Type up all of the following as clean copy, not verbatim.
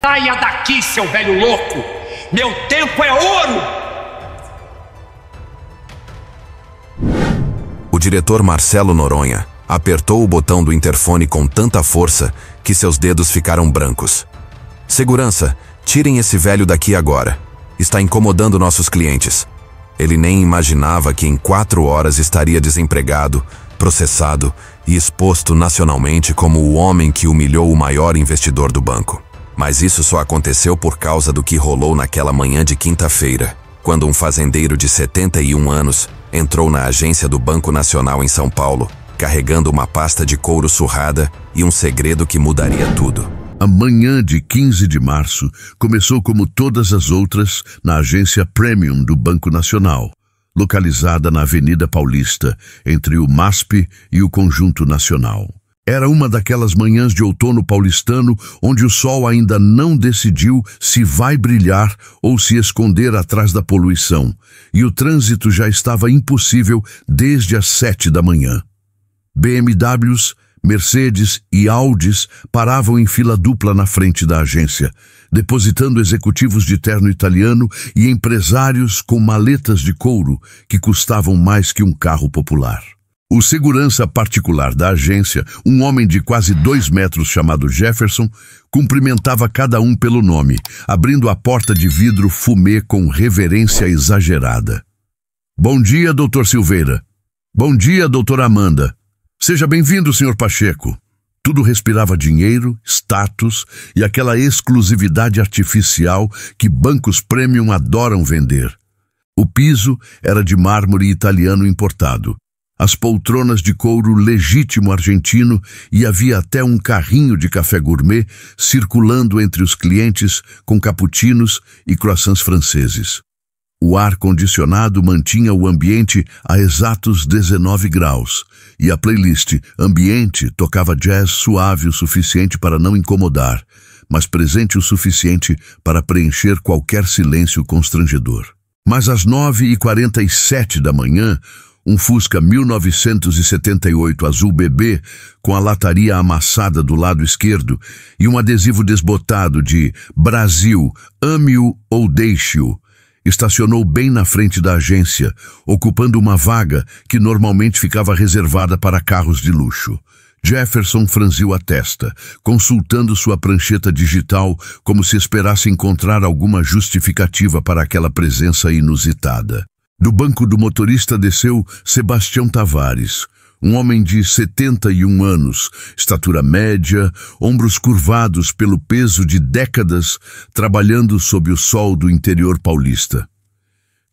Saia daqui, seu velho louco! Meu tempo é ouro! O diretor Marcelo Noronha apertou o botão do interfone com tanta força que seus dedos ficaram brancos. Segurança, tirem esse velho daqui agora. Está incomodando nossos clientes. Ele nem imaginava que em 4 horas estaria desempregado, processado e exposto nacionalmente como o homem que humilhou o maior investidor do banco. Mas isso só aconteceu por causa do que rolou naquela manhã de quinta-feira, quando um fazendeiro de 71 anos entrou na agência do Banco Nacional em São Paulo, carregando uma pasta de couro surrada e um segredo que mudaria tudo. A manhã de 15 de março começou como todas as outras na agência Premium do Banco Nacional, localizada na Avenida Paulista, entre o MASP e o Conjunto Nacional. Era uma daquelas manhãs de outono paulistano onde o sol ainda não decidiu se vai brilhar ou se esconder atrás da poluição, e o trânsito já estava impossível desde as 7 da manhã. BMWs, Mercedes e Audis paravam em fila dupla na frente da agência, depositando executivos de terno italiano e empresários com maletas de couro que custavam mais que um carro popular. O segurança particular da agência, um homem de quase 2 metros chamado Jefferson, cumprimentava cada um pelo nome, abrindo a porta de vidro fumê com reverência exagerada. Bom dia, Dr. Silveira. Bom dia, doutora Amanda. Seja bem-vindo, Sr. Pacheco. Tudo respirava dinheiro, status e aquela exclusividade artificial que bancos premium adoram vender. O piso era de mármore italiano importado, as poltronas de couro legítimo argentino e havia até um carrinho de café gourmet circulando entre os clientes com cappuccinos e croissants franceses. O ar-condicionado mantinha o ambiente a exatos 19 graus e a playlist ambiente tocava jazz suave o suficiente para não incomodar, mas presente o suficiente para preencher qualquer silêncio constrangedor. Mas às 9h47 da manhã, um Fusca 1978 azul bebê com a lataria amassada do lado esquerdo e um adesivo desbotado de Brasil, ame-o ou deixe-o, estacionou bem na frente da agência, ocupando uma vaga que normalmente ficava reservada para carros de luxo. Jefferson franziu a testa, consultando sua prancheta digital como se esperasse encontrar alguma justificativa para aquela presença inusitada. Do banco do motorista desceu Sebastião Tavares, um homem de 71 anos, estatura média, ombros curvados pelo peso de décadas trabalhando sob o sol do interior paulista.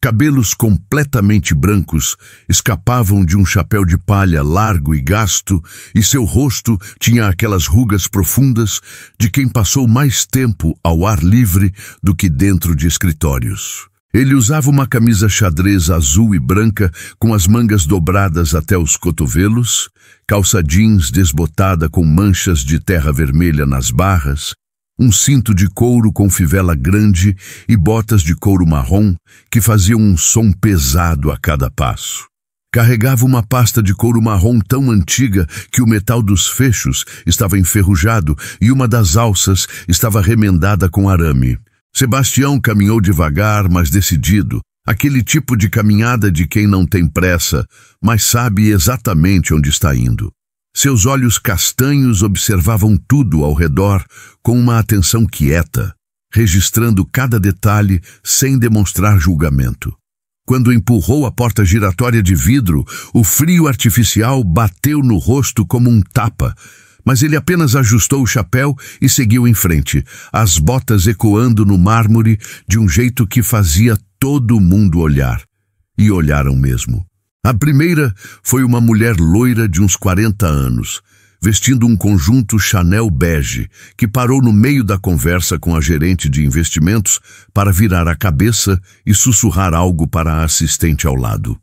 Cabelos completamente brancos escapavam de um chapéu de palha largo e gasto e seu rosto tinha aquelas rugas profundas de quem passou mais tempo ao ar livre do que dentro de escritórios. Ele usava uma camisa xadrez azul e branca com as mangas dobradas até os cotovelos, calça jeans desbotada com manchas de terra vermelha nas barras, um cinto de couro com fivela grande e botas de couro marrom que faziam um som pesado a cada passo. Carregava uma pasta de couro marrom tão antiga que o metal dos fechos estava enferrujado e uma das alças estava remendada com arame. Sebastião caminhou devagar, mas decidido, aquele tipo de caminhada de quem não tem pressa, mas sabe exatamente onde está indo. Seus olhos castanhos observavam tudo ao redor com uma atenção quieta, registrando cada detalhe sem demonstrar julgamento. Quando empurrou a porta giratória de vidro, o frio artificial bateu no rosto como um tapa, mas ele apenas ajustou o chapéu e seguiu em frente, as botas ecoando no mármore de um jeito que fazia todo mundo olhar. E olharam mesmo. A primeira foi uma mulher loira de uns 40 anos, vestindo um conjunto Chanel bege, que parou no meio da conversa com a gerente de investimentos para virar a cabeça e sussurrar algo para a assistente ao lado.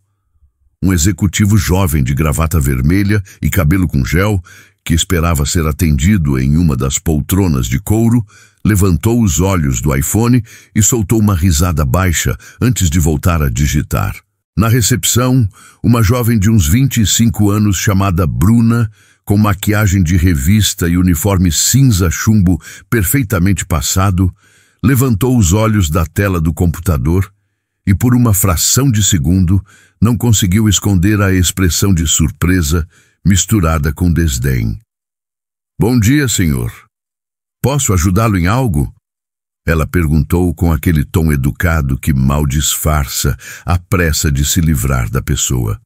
Um executivo jovem de gravata vermelha e cabelo com gel, que esperava ser atendido em uma das poltronas de couro, levantou os olhos do iPhone e soltou uma risada baixa antes de voltar a digitar. Na recepção, uma jovem de uns 25 anos chamada Bruna, com maquiagem de revista e uniforme cinza chumbo perfeitamente passado, levantou os olhos da tela do computador e, por uma fração de segundo, não conseguiu esconder a expressão de surpresa misturada com desdém. "Bom dia, senhor. Posso ajudá-lo em algo?" Ela perguntou com aquele tom educado que mal disfarça a pressa de se livrar da pessoa.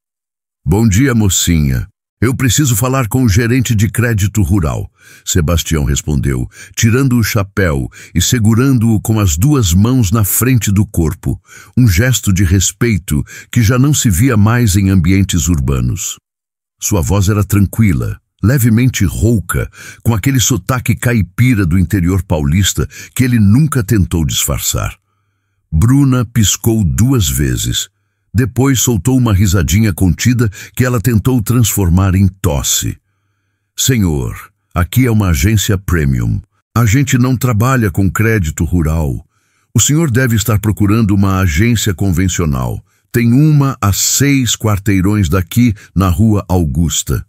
"Bom dia, mocinha. Eu preciso falar com o gerente de crédito rural", Sebastião respondeu, tirando o chapéu e segurando-o com as duas mãos na frente do corpo, um gesto de respeito que já não se via mais em ambientes urbanos. Sua voz era tranquila, levemente rouca, com aquele sotaque caipira do interior paulista que ele nunca tentou disfarçar. Bruna piscou 2 vezes. Depois soltou uma risadinha contida que ela tentou transformar em tosse. "Senhor, aqui é uma agência premium. A gente não trabalha com crédito rural. O senhor deve estar procurando uma agência convencional. Tem uma a 6 quarteirões daqui, na Rua Augusta."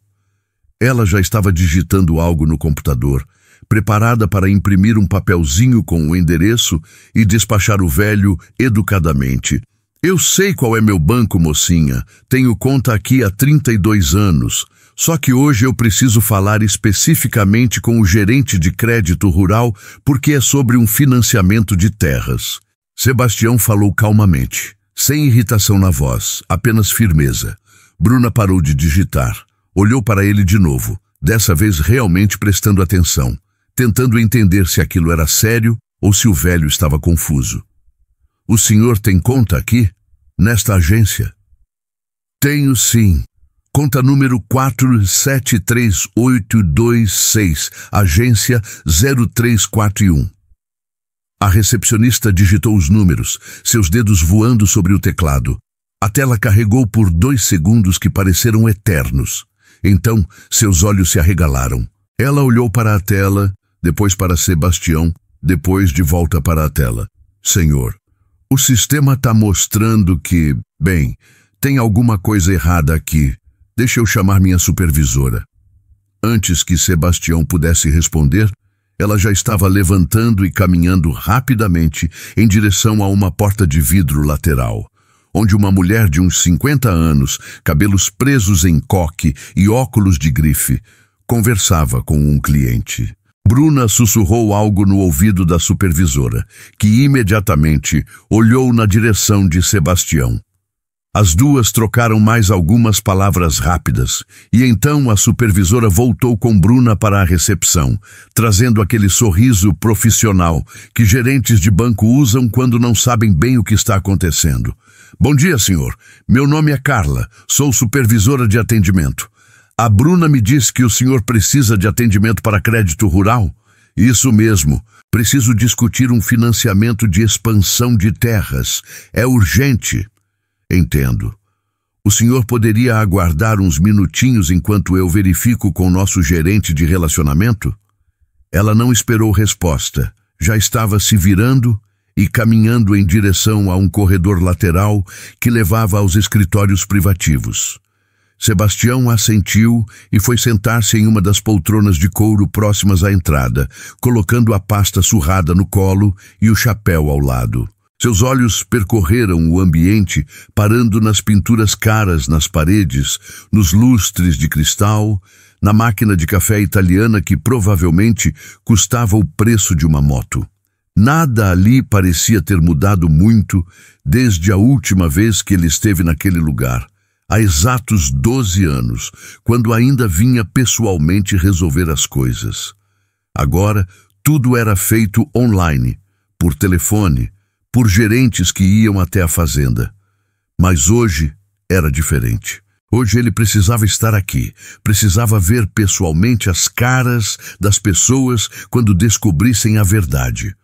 Ela já estava digitando algo no computador, preparada para imprimir um papelzinho com o endereço e despachar o velho educadamente. "Eu sei qual é meu banco, mocinha. Tenho conta aqui há 32 anos. Só que hoje eu preciso falar especificamente com o gerente de crédito rural porque é sobre um financiamento de terras." Sebastião falou calmamente, sem irritação na voz, apenas firmeza. Bruna parou de digitar. Olhou para ele de novo, dessa vez realmente prestando atenção, tentando entender se aquilo era sério ou se o velho estava confuso. "O senhor tem conta aqui? Nesta agência?" "Tenho sim. Conta número 473826, agência 0341. A recepcionista digitou os números, seus dedos voando sobre o teclado. A tela carregou por 2 segundos que pareceram eternos. Então, seus olhos se arregalaram. Ela olhou para a tela, depois para Sebastião, depois de volta para a tela. "Senhor, o sistema está mostrando que, bem, tem alguma coisa errada aqui. Deixa eu chamar minha supervisora." Antes que Sebastião pudesse responder, ela já estava levantando e caminhando rapidamente em direção a uma porta de vidro lateral, onde uma mulher de uns 50 anos, cabelos presos em coque e óculos de grife, conversava com um cliente. Bruna sussurrou algo no ouvido da supervisora, que imediatamente olhou na direção de Sebastião. As duas trocaram mais algumas palavras rápidas, e então a supervisora voltou com Bruna para a recepção, trazendo aquele sorriso profissional que gerentes de banco usam quando não sabem bem o que está acontecendo. "Bom dia, senhor. Meu nome é Carla. Sou supervisora de atendimento. A Bruna me disse que o senhor precisa de atendimento para crédito rural?" "Isso mesmo. Preciso discutir um financiamento de expansão de terras. É urgente." "Entendo. O senhor poderia aguardar uns minutinhos enquanto eu verifico com nosso gerente de relacionamento?" Ela não esperou resposta. Já estava se virando e caminhando em direção a um corredor lateral que levava aos escritórios privativos. Sebastião assentiu e foi sentar-se em uma das poltronas de couro próximas à entrada, colocando a pasta surrada no colo e o chapéu ao lado. Seus olhos percorreram o ambiente, parando nas pinturas caras nas paredes, nos lustres de cristal, na máquina de café italiana que provavelmente custava o preço de uma moto. Nada ali parecia ter mudado muito desde a última vez que ele esteve naquele lugar, há exatos 12 anos, quando ainda vinha pessoalmente resolver as coisas. Agora, tudo era feito online, por telefone, por gerentes que iam até a fazenda. Mas hoje era diferente. Hoje ele precisava estar aqui, precisava ver pessoalmente as caras das pessoas quando descobrissem a verdade.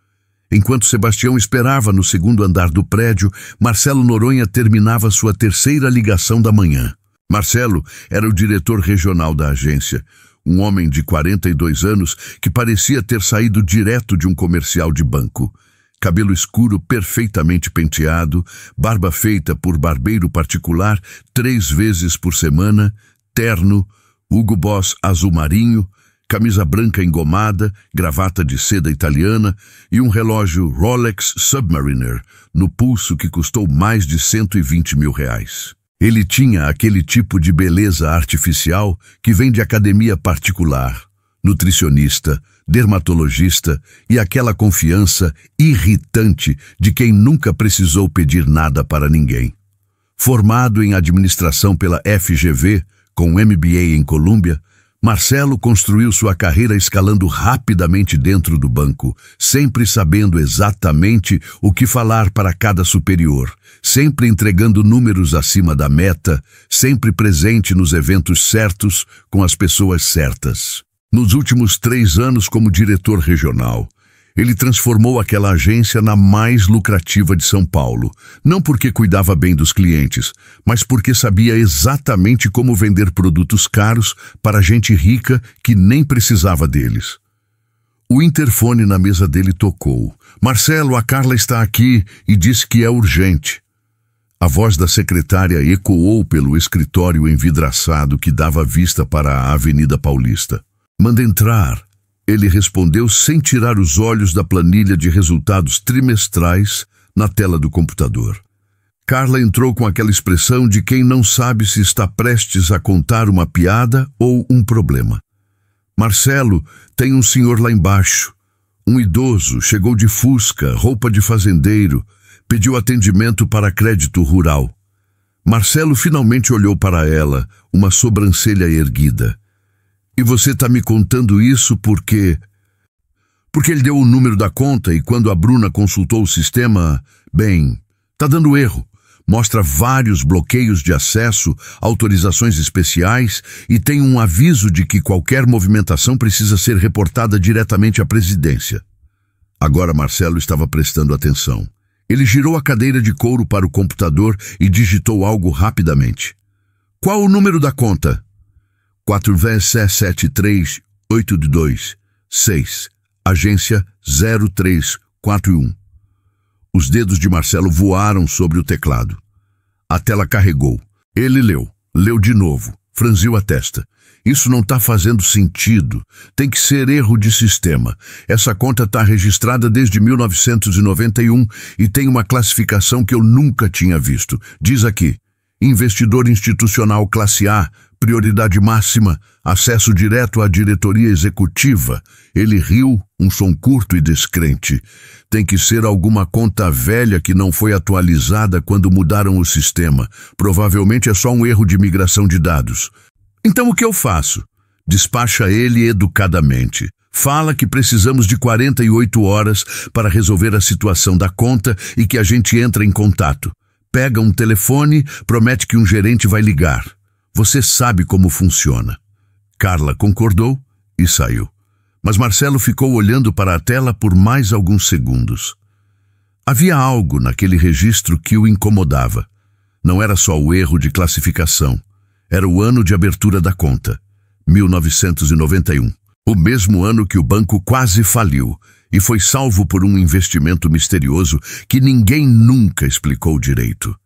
Enquanto Sebastião esperava no segundo andar do prédio, Marcelo Noronha terminava sua 3ª ligação da manhã. Marcelo era o diretor regional da agência, um homem de 42 anos que parecia ter saído direto de um comercial de banco. Cabelo escuro perfeitamente penteado, barba feita por barbeiro particular 3 vezes por semana, terno, Hugo Boss azul marinho, camisa branca engomada, gravata de seda italiana e um relógio Rolex Submariner no pulso que custou mais de 120 mil reais. Ele tinha aquele tipo de beleza artificial que vem de academia particular, nutricionista, dermatologista e aquela confiança irritante de quem nunca precisou pedir nada para ninguém. Formado em administração pela FGV, com MBA em Colômbia, Marcelo construiu sua carreira escalando rapidamente dentro do banco, sempre sabendo exatamente o que falar para cada superior, sempre entregando números acima da meta, sempre presente nos eventos certos com as pessoas certas. Nos últimos 3 anos como diretor regional, ele transformou aquela agência na mais lucrativa de São Paulo, não porque cuidava bem dos clientes, mas porque sabia exatamente como vender produtos caros para gente rica que nem precisava deles. O interfone na mesa dele tocou. "Marcelo, a Carla está aqui e disse que é urgente." A voz da secretária ecoou pelo escritório envidraçado que dava vista para a Avenida Paulista. "Manda entrar." Ele respondeu sem tirar os olhos da planilha de resultados trimestrais na tela do computador. Carla entrou com aquela expressão de quem não sabe se está prestes a contar uma piada ou um problema. "Marcelo, tem um senhor lá embaixo. Um idoso, chegou de Fusca, roupa de fazendeiro, pediu atendimento para crédito rural." Marcelo finalmente olhou para ela, uma sobrancelha erguida. "E você está me contando isso porque ele deu o número da conta e quando a Bruna consultou o sistema, bem, está dando erro. Mostra vários bloqueios de acesso, autorizações especiais e tem um aviso de que qualquer movimentação precisa ser reportada diretamente à presidência." Agora Marcelo estava prestando atenção. Ele girou a cadeira de couro para o computador e digitou algo rapidamente. "Qual o número da conta?" 4V73826, agência 0341. Os dedos de Marcelo voaram sobre o teclado. A tela carregou. Ele leu de novo, franziu a testa. "Isso não está fazendo sentido. Tem que ser erro de sistema. Essa conta está registrada desde 1991 e tem uma classificação que eu nunca tinha visto. Diz aqui, investidor institucional classe A, prioridade máxima, acesso direto à diretoria executiva." Ele riu, um som curto e descrente. "Tem que ser alguma conta velha que não foi atualizada quando mudaram o sistema. Provavelmente é só um erro de migração de dados." "Então o que eu faço?" Despacha ele educadamente. "Fala que precisamos de 48 horas para resolver a situação da conta e que a gente entra em contato. Pega um telefone, promete que um gerente vai ligar. Você sabe como funciona." Carla concordou e saiu. Mas Marcelo ficou olhando para a tela por mais alguns segundos. Havia algo naquele registro que o incomodava. Não era só o erro de classificação. Era o ano de abertura da conta, 1991. O mesmo ano que o banco quase faliu e foi salvo por um investimento misterioso que ninguém nunca explicou direito.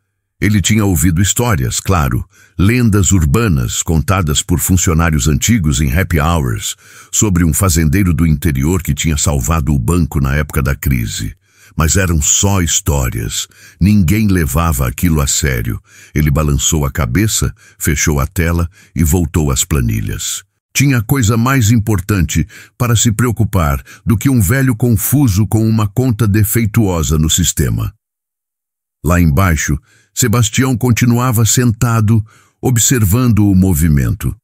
Ele tinha ouvido histórias, claro, lendas urbanas contadas por funcionários antigos em happy hours, sobre um fazendeiro do interior que tinha salvado o banco na época da crise. Mas eram só histórias. Ninguém levava aquilo a sério. Ele balançou a cabeça, fechou a tela e voltou às planilhas. Tinha coisa mais importante para se preocupar do que um velho confuso com uma conta defeituosa no sistema. Lá embaixo, Sebastião continuava sentado, observando o movimento.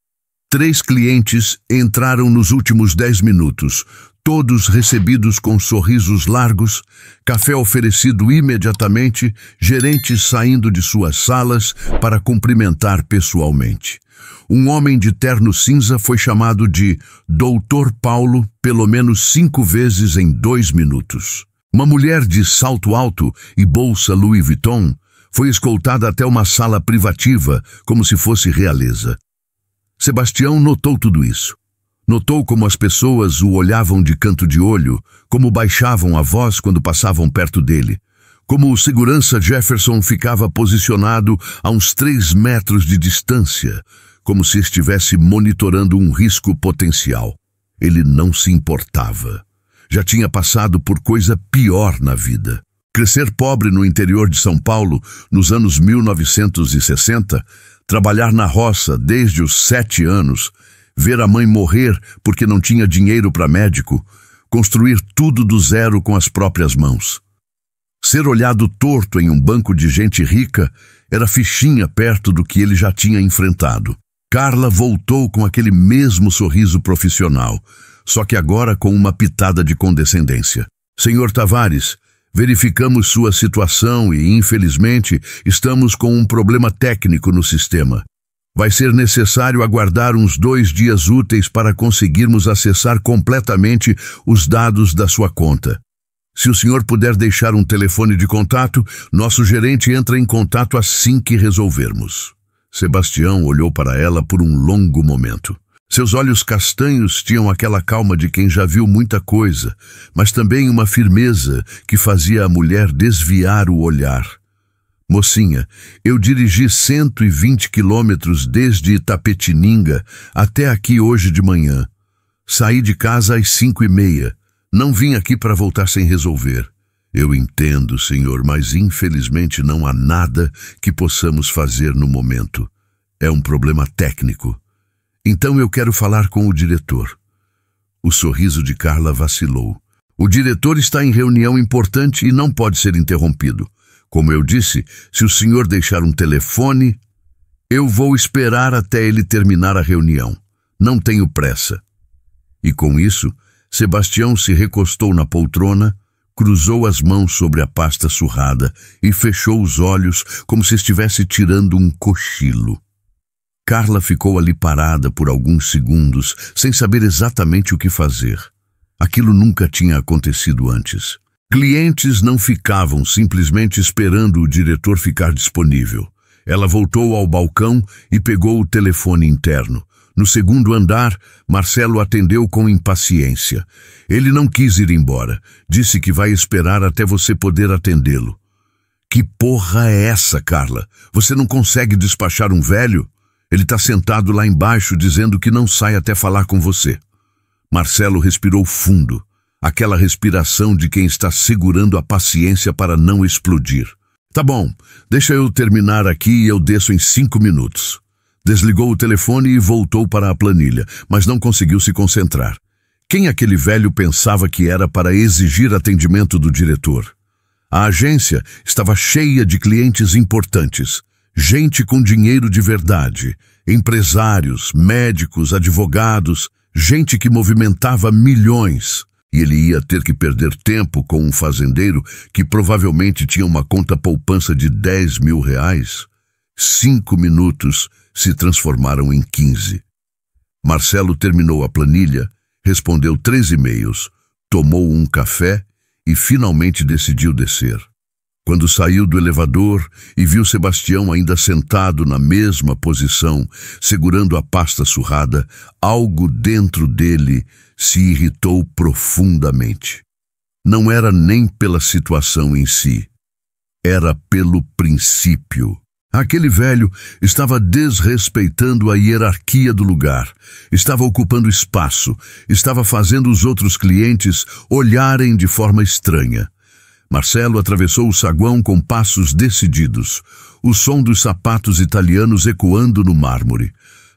3 clientes entraram nos últimos 10 minutos, todos recebidos com sorrisos largos, café oferecido imediatamente, gerentes saindo de suas salas para cumprimentar pessoalmente. Um homem de terno cinza foi chamado de Dr. Paulo pelo menos 5 vezes em 2 minutos. Uma mulher de salto alto e bolsa Louis Vuitton foi escoltada até uma sala privativa, como se fosse realeza. Sebastião notou tudo isso. Notou como as pessoas o olhavam de canto de olho, como baixavam a voz quando passavam perto dele, como o segurança Jefferson ficava posicionado a uns 3 metros de distância, como se estivesse monitorando um risco potencial. Ele não se importava. Já tinha passado por coisa pior na vida. Crescer pobre no interior de São Paulo, nos anos 1960, trabalhar na roça desde os 7 anos, ver a mãe morrer porque não tinha dinheiro para médico, construir tudo do zero com as próprias mãos. Ser olhado torto em um banco de gente rica era fichinha perto do que ele já tinha enfrentado. Carla voltou com aquele mesmo sorriso profissional, só que agora com uma pitada de condescendência. Senhor Tavares, verificamos sua situação e, infelizmente, estamos com um problema técnico no sistema. Vai ser necessário aguardar uns 2 dias úteis para conseguirmos acessar completamente os dados da sua conta. Se o senhor puder deixar um telefone de contato, nosso gerente entra em contato assim que resolvermos. Sebastião olhou para ela por um longo momento. Seus olhos castanhos tinham aquela calma de quem já viu muita coisa, mas também uma firmeza que fazia a mulher desviar o olhar. Mocinha, eu dirigi 120 quilômetros desde Itapetininga até aqui hoje de manhã. Saí de casa às 5h30. Não vim aqui para voltar sem resolver. Eu entendo, senhor, mas infelizmente não há nada que possamos fazer no momento. É um problema técnico. Então eu quero falar com o diretor. O sorriso de Carla vacilou. O diretor está em reunião importante e não pode ser interrompido. Como eu disse, se o senhor deixar um telefone, eu vou esperar até ele terminar a reunião. Não tenho pressa. E com isso, Sebastião se recostou na poltrona, cruzou as mãos sobre a pasta surrada e fechou os olhos como se estivesse tirando um cochilo. Carla ficou ali parada por alguns segundos, sem saber exatamente o que fazer. Aquilo nunca tinha acontecido antes. Clientes não ficavam simplesmente esperando o diretor ficar disponível. Ela voltou ao balcão e pegou o telefone interno. No segundo andar, Marcelo atendeu com impaciência. Ele não quis ir embora. Disse que vai esperar até você poder atendê-lo. Que porra é essa, Carla? Você não consegue despachar um velho? Ele está sentado lá embaixo dizendo que não sai até falar com você. Marcelo respirou fundo. Aquela respiração de quem está segurando a paciência para não explodir. Tá bom, deixa eu terminar aqui e eu desço em 5 minutos. Desligou o telefone e voltou para a planilha, mas não conseguiu se concentrar. Quem aquele velho pensava que era para exigir atendimento do diretor? A agência estava cheia de clientes importantes, gente com dinheiro de verdade, empresários, médicos, advogados, gente que movimentava milhões. E ele ia ter que perder tempo com um fazendeiro que provavelmente tinha uma conta poupança de R$10.000. 5 minutos se transformaram em 15. Marcelo terminou a planilha, respondeu 3 e-mails, tomou um café e finalmente decidiu descer. Quando saiu do elevador e viu Sebastião ainda sentado na mesma posição, segurando a pasta surrada, algo dentro dele se irritou profundamente. Não era nem pela situação em si, era pelo princípio. Aquele velho estava desrespeitando a hierarquia do lugar, estava ocupando espaço, estava fazendo os outros clientes olharem de forma estranha. Marcelo atravessou o saguão com passos decididos, o som dos sapatos italianos ecoando no mármore.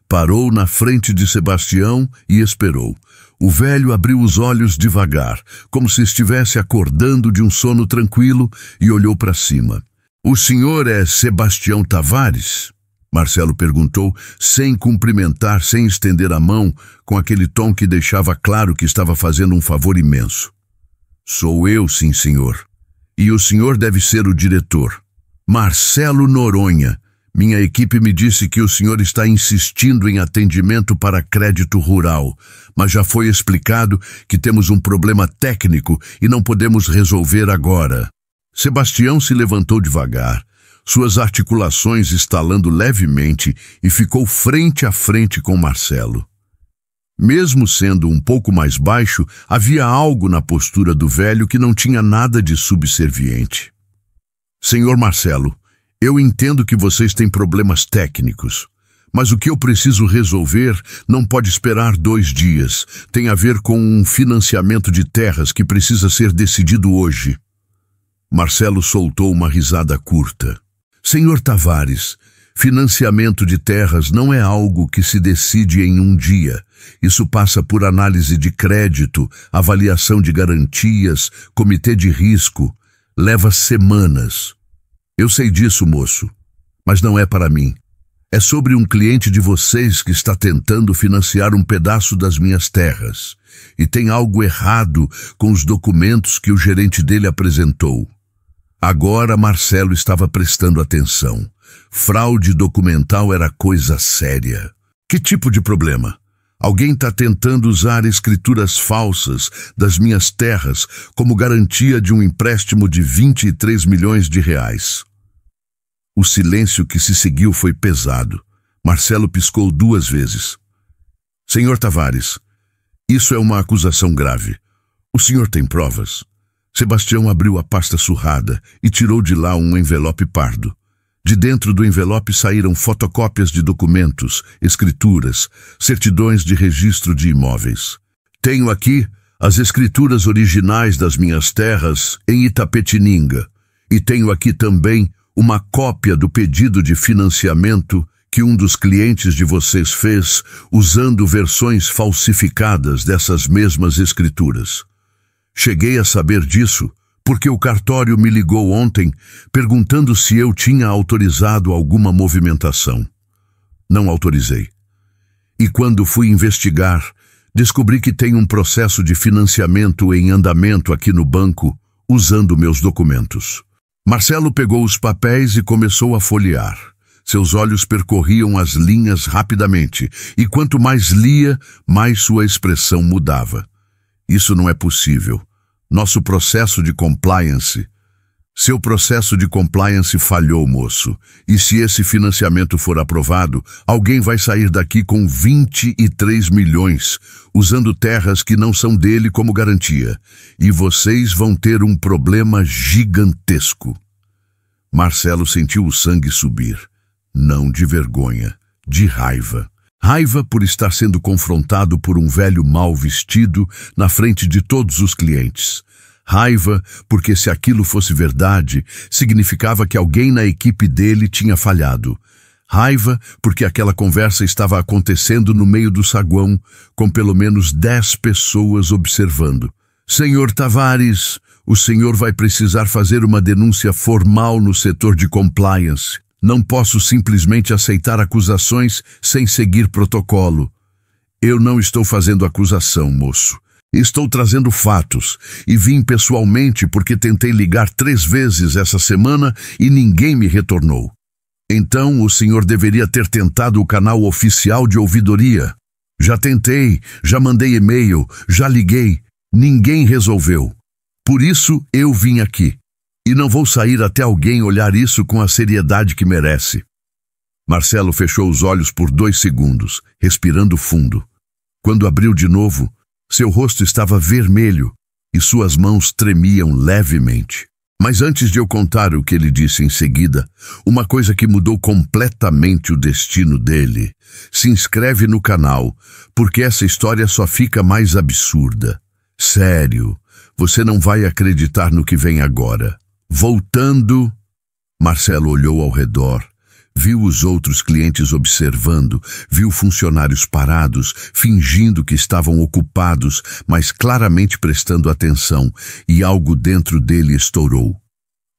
Parou na frente de Sebastião e esperou. O velho abriu os olhos devagar, como se estivesse acordando de um sono tranquilo, e olhou para cima. O senhor é Sebastião Tavares? Marcelo perguntou, sem cumprimentar, sem estender a mão, com aquele tom que deixava claro que estava fazendo um favor imenso. Sou eu, sim, senhor. E o senhor deve ser o diretor. Marcelo Noronha. Minha equipe me disse que o senhor está insistindo em atendimento para crédito rural, mas já foi explicado que temos um problema técnico e não podemos resolver agora. Sebastião se levantou devagar, suas articulações estalando levemente, e ficou frente a frente com Marcelo. Mesmo sendo um pouco mais baixo, havia algo na postura do velho que não tinha nada de subserviente. Senhor Marcelo, eu entendo que vocês têm problemas técnicos, Mas o que eu preciso resolver não pode esperar 2 dias. Tem a ver com um financiamento de terras que precisa ser decidido hoje. Marcelo soltou uma risada curta. Senhor Tavares, financiamento de terras não é algo que se decide em um dia. Isso passa por análise de crédito, avaliação de garantias, comitê de risco. Leva semanas. Eu sei disso, moço, mas não é para mim. É sobre um cliente de vocês que está tentando financiar um pedaço das minhas terras. E tem algo errado com os documentos que o gerente dele apresentou. Agora Marcelo estava prestando atenção. Fraude documental era coisa séria. Que tipo de problema? Alguém está tentando usar escrituras falsas das minhas terras como garantia de um empréstimo de 23 milhões de reais. O silêncio que se seguiu foi pesado. Marcelo piscou 2 vezes. Senhor Tavares, isso é uma acusação grave. O senhor tem provas? Sebastião abriu a pasta surrada e tirou de lá um envelope pardo. De dentro do envelope saíram fotocópias de documentos, escrituras, certidões de registro de imóveis. Tenho aqui as escrituras originais das minhas terras em Itapetininga. E tenho aqui também uma cópia do pedido de financiamento que um dos clientes de vocês fez usando versões falsificadas dessas mesmas escrituras. Cheguei a saber disso porque o cartório me ligou ontem perguntando se eu tinha autorizado alguma movimentação. Não autorizei. E quando fui investigar, descobri que tem um processo de financiamento em andamento aqui no banco usando meus documentos. Marcelo pegou os papéis e começou a folhear. Seus olhos percorriam as linhas rapidamente, e quanto mais lia, mais sua expressão mudava. Isso não é possível. Nosso processo de compliance... Seu processo de compliance falhou, moço. E se esse financiamento for aprovado, alguém vai sair daqui com 23 milhões, usando terras que não são dele como garantia. E vocês vão ter um problema gigantesco. Marcelo sentiu o sangue subir. Não de vergonha, de raiva. Raiva por estar sendo confrontado por um velho mal vestido na frente de todos os clientes. Raiva porque se aquilo fosse verdade, significava que alguém na equipe dele tinha falhado. Raiva porque aquela conversa estava acontecendo no meio do saguão, com pelo menos 10 pessoas observando. Senhor Tavares, o senhor vai precisar fazer uma denúncia formal no setor de compliance. Não posso simplesmente aceitar acusações sem seguir protocolo. Eu não estou fazendo acusação, moço. Estou trazendo fatos e vim pessoalmente porque tentei ligar 3 vezes essa semana e ninguém me retornou. Então o senhor deveria ter tentado o canal oficial de ouvidoria. Já tentei, já mandei e-mail, já liguei. Ninguém resolveu. Por isso eu vim aqui. E não vou sair até alguém olhar isso com a seriedade que merece. Marcelo fechou os olhos por 2 segundos, respirando fundo. Quando abriu de novo, seu rosto estava vermelho e suas mãos tremiam levemente. Mas antes de eu contar o que ele disse em seguida, uma coisa que mudou completamente o destino dele. Se inscreve no canal, porque essa história só fica mais absurda. Sério, você não vai acreditar no que vem agora. Voltando, Marcelo olhou ao redor. Viu os outros clientes observando, viu funcionários parados, fingindo que estavam ocupados, mas claramente prestando atenção, e algo dentro dele estourou.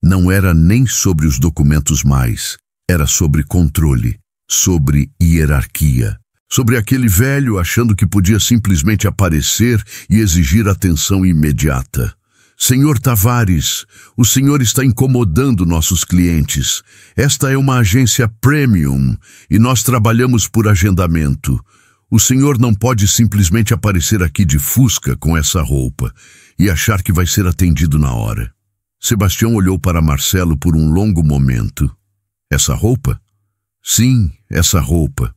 Não era nem sobre os documentos mais, era sobre controle, sobre hierarquia, sobre aquele velho achando que podia simplesmente aparecer e exigir atenção imediata. Senhor Tavares, o senhor está incomodando nossos clientes. Esta é uma agência premium e nós trabalhamos por agendamento. O senhor não pode simplesmente aparecer aqui de fusca com essa roupa e achar que vai ser atendido na hora. Sebastião olhou para Marcelo por um longo momento. Essa roupa? Sim, essa roupa.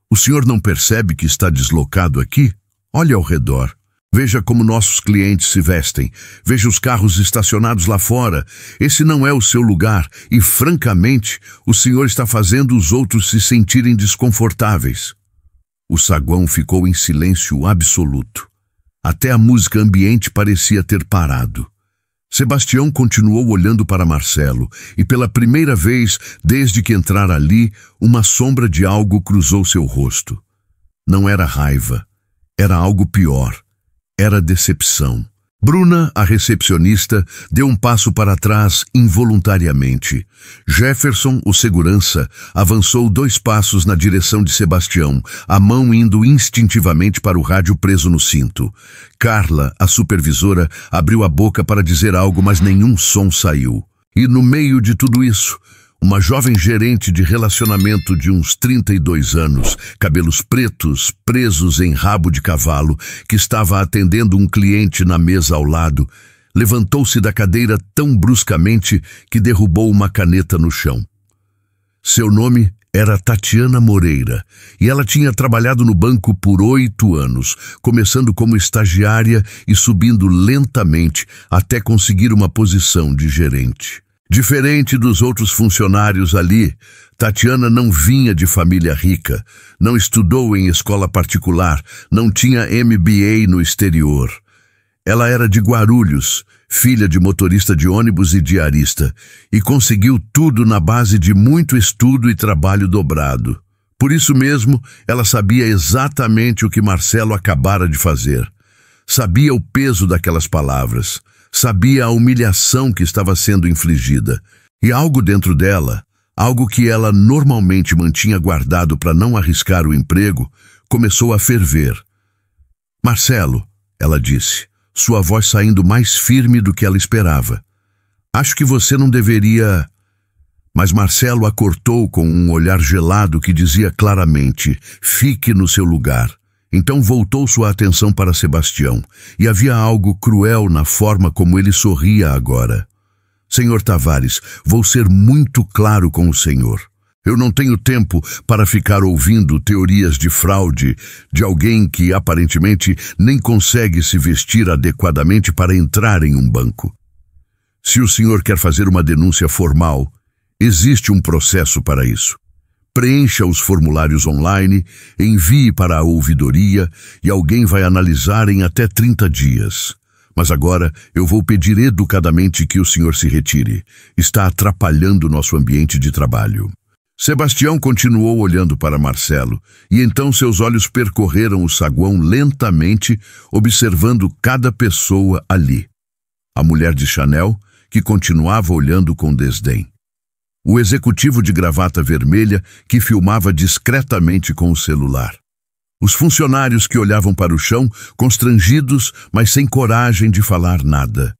O senhor não percebe que está deslocado aqui? Olhe ao redor. Veja como nossos clientes se vestem. Veja os carros estacionados lá fora. Esse não é o seu lugar e, francamente, o senhor está fazendo os outros se sentirem desconfortáveis. O saguão ficou em silêncio absoluto. Até a música ambiente parecia ter parado. Sebastião continuou olhando para Marcelo e, pela primeira vez desde que entrara ali, uma sombra de algo cruzou seu rosto. Não era raiva. Era algo pior. Era decepção. Bruna, a recepcionista, deu um passo para trás involuntariamente. Jefferson, o segurança, avançou 2 passos na direção de Sebastião, a mão indo instintivamente para o rádio preso no cinto. Carla, a supervisora, abriu a boca para dizer algo, mas nenhum som saiu. E no meio de tudo isso, uma jovem gerente de relacionamento de uns 32 anos, cabelos pretos, presos em rabo de cavalo, que estava atendendo um cliente na mesa ao lado, levantou-se da cadeira tão bruscamente que derrubou uma caneta no chão. Seu nome era Tatiana Moreira, e ela tinha trabalhado no banco por 8 anos, começando como estagiária e subindo lentamente até conseguir uma posição de gerente. Diferente dos outros funcionários ali, Tatiana não vinha de família rica, não estudou em escola particular, não tinha MBA no exterior. Ela era de Guarulhos, filha de motorista de ônibus e diarista, e conseguiu tudo na base de muito estudo e trabalho dobrado. Por isso mesmo, ela sabia exatamente o que Marcelo acabara de fazer. Sabia o peso daquelas palavras. Sabia a humilhação que estava sendo infligida. E algo dentro dela, algo que ela normalmente mantinha guardado para não arriscar o emprego, começou a ferver. Marcelo, ela disse, sua voz saindo mais firme do que ela esperava. Acho que você não deveria... Mas Marcelo a cortou com um olhar gelado que dizia claramente, fique no seu lugar. Então voltou sua atenção para Sebastião, e havia algo cruel na forma como ele sorria agora. Senhor Tavares, vou ser muito claro com o senhor. Eu não tenho tempo para ficar ouvindo teorias de fraude de alguém que aparentemente nem consegue se vestir adequadamente para entrar em um banco. Se o senhor quer fazer uma denúncia formal, existe um processo para isso. Preencha os formulários online, envie para a ouvidoria e alguém vai analisar em até 30 dias. Mas agora eu vou pedir educadamente que o senhor se retire. Está atrapalhando nosso ambiente de trabalho. Sebastião continuou olhando para Marcelo, e então seus olhos percorreram o saguão lentamente, observando cada pessoa ali. A mulher de Chanel, que continuava olhando com desdém. O executivo de gravata vermelha, que filmava discretamente com o celular. Os funcionários que olhavam para o chão, constrangidos, mas sem coragem de falar nada.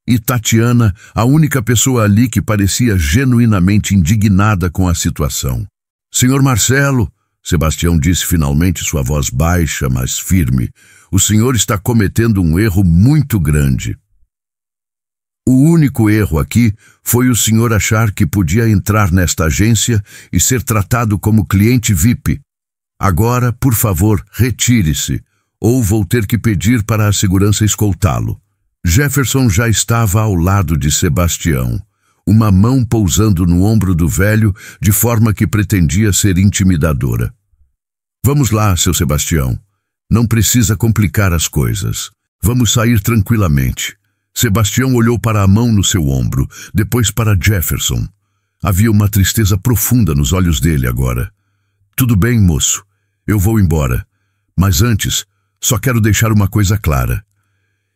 E Tatiana, a única pessoa ali que parecia genuinamente indignada com a situação. Senhor Marcelo, Sebastião disse finalmente, sua voz baixa, mas firme, o senhor está cometendo um erro muito grande. O único erro aqui foi o senhor achar que podia entrar nesta agência e ser tratado como cliente VIP. Agora, por favor, retire-se, ou vou ter que pedir para a segurança escoltá-lo. Jefferson já estava ao lado de Sebastião, uma mão pousando no ombro do velho de forma que pretendia ser intimidadora. Vamos lá, seu Sebastião. Não precisa complicar as coisas. Vamos sair tranquilamente. Sebastião olhou para a mão no seu ombro, depois para Jefferson. Havia uma tristeza profunda nos olhos dele agora. Tudo bem, moço. Eu vou embora. Mas antes, só quero deixar uma coisa clara.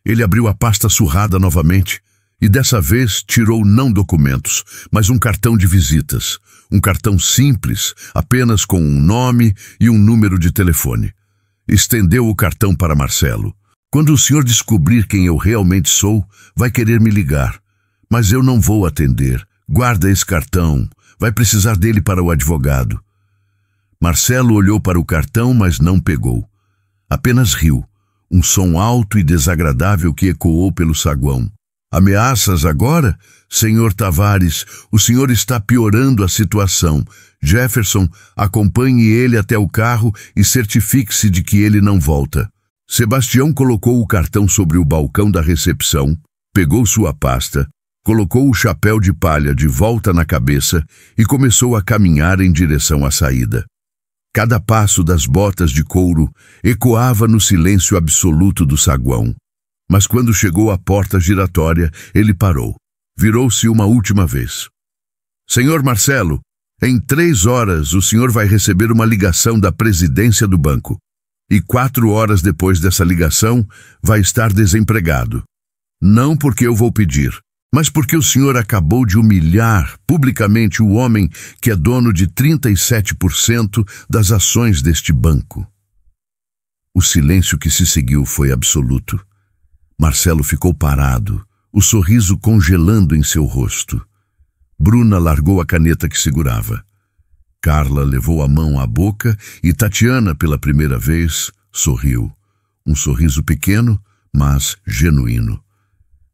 Ele abriu a pasta surrada novamente e dessa vez tirou não documentos, mas um cartão de visitas. Um cartão simples, apenas com um nome e um número de telefone. Estendeu o cartão para Marcelo. Quando o senhor descobrir quem eu realmente sou, vai querer me ligar. Mas eu não vou atender. Guarda esse cartão. Vai precisar dele para o advogado. Marcelo olhou para o cartão, mas não pegou. Apenas riu. Um som alto e desagradável que ecoou pelo saguão. Ameaças agora? Senhor Tavares, o senhor está piorando a situação. Jefferson, acompanhe ele até o carro e certifique-se de que ele não volta. Sebastião colocou o cartão sobre o balcão da recepção, pegou sua pasta, colocou o chapéu de palha de volta na cabeça e começou a caminhar em direção à saída. Cada passo das botas de couro ecoava no silêncio absoluto do saguão. Mas quando chegou à porta giratória, ele parou. Virou-se uma última vez. Senhor Marcelo, em 3 horas o senhor vai receber uma ligação da presidência do banco. E 4 horas depois dessa ligação, vai estar desempregado. Não porque eu vou pedir, mas porque o senhor acabou de humilhar publicamente o homem que é dono de 37% das ações deste banco. O silêncio que se seguiu foi absoluto. Marcelo ficou parado, o sorriso congelando em seu rosto. Bruna largou a caneta que segurava. Carla levou a mão à boca e Tatiana, pela primeira vez, sorriu. Um sorriso pequeno, mas genuíno.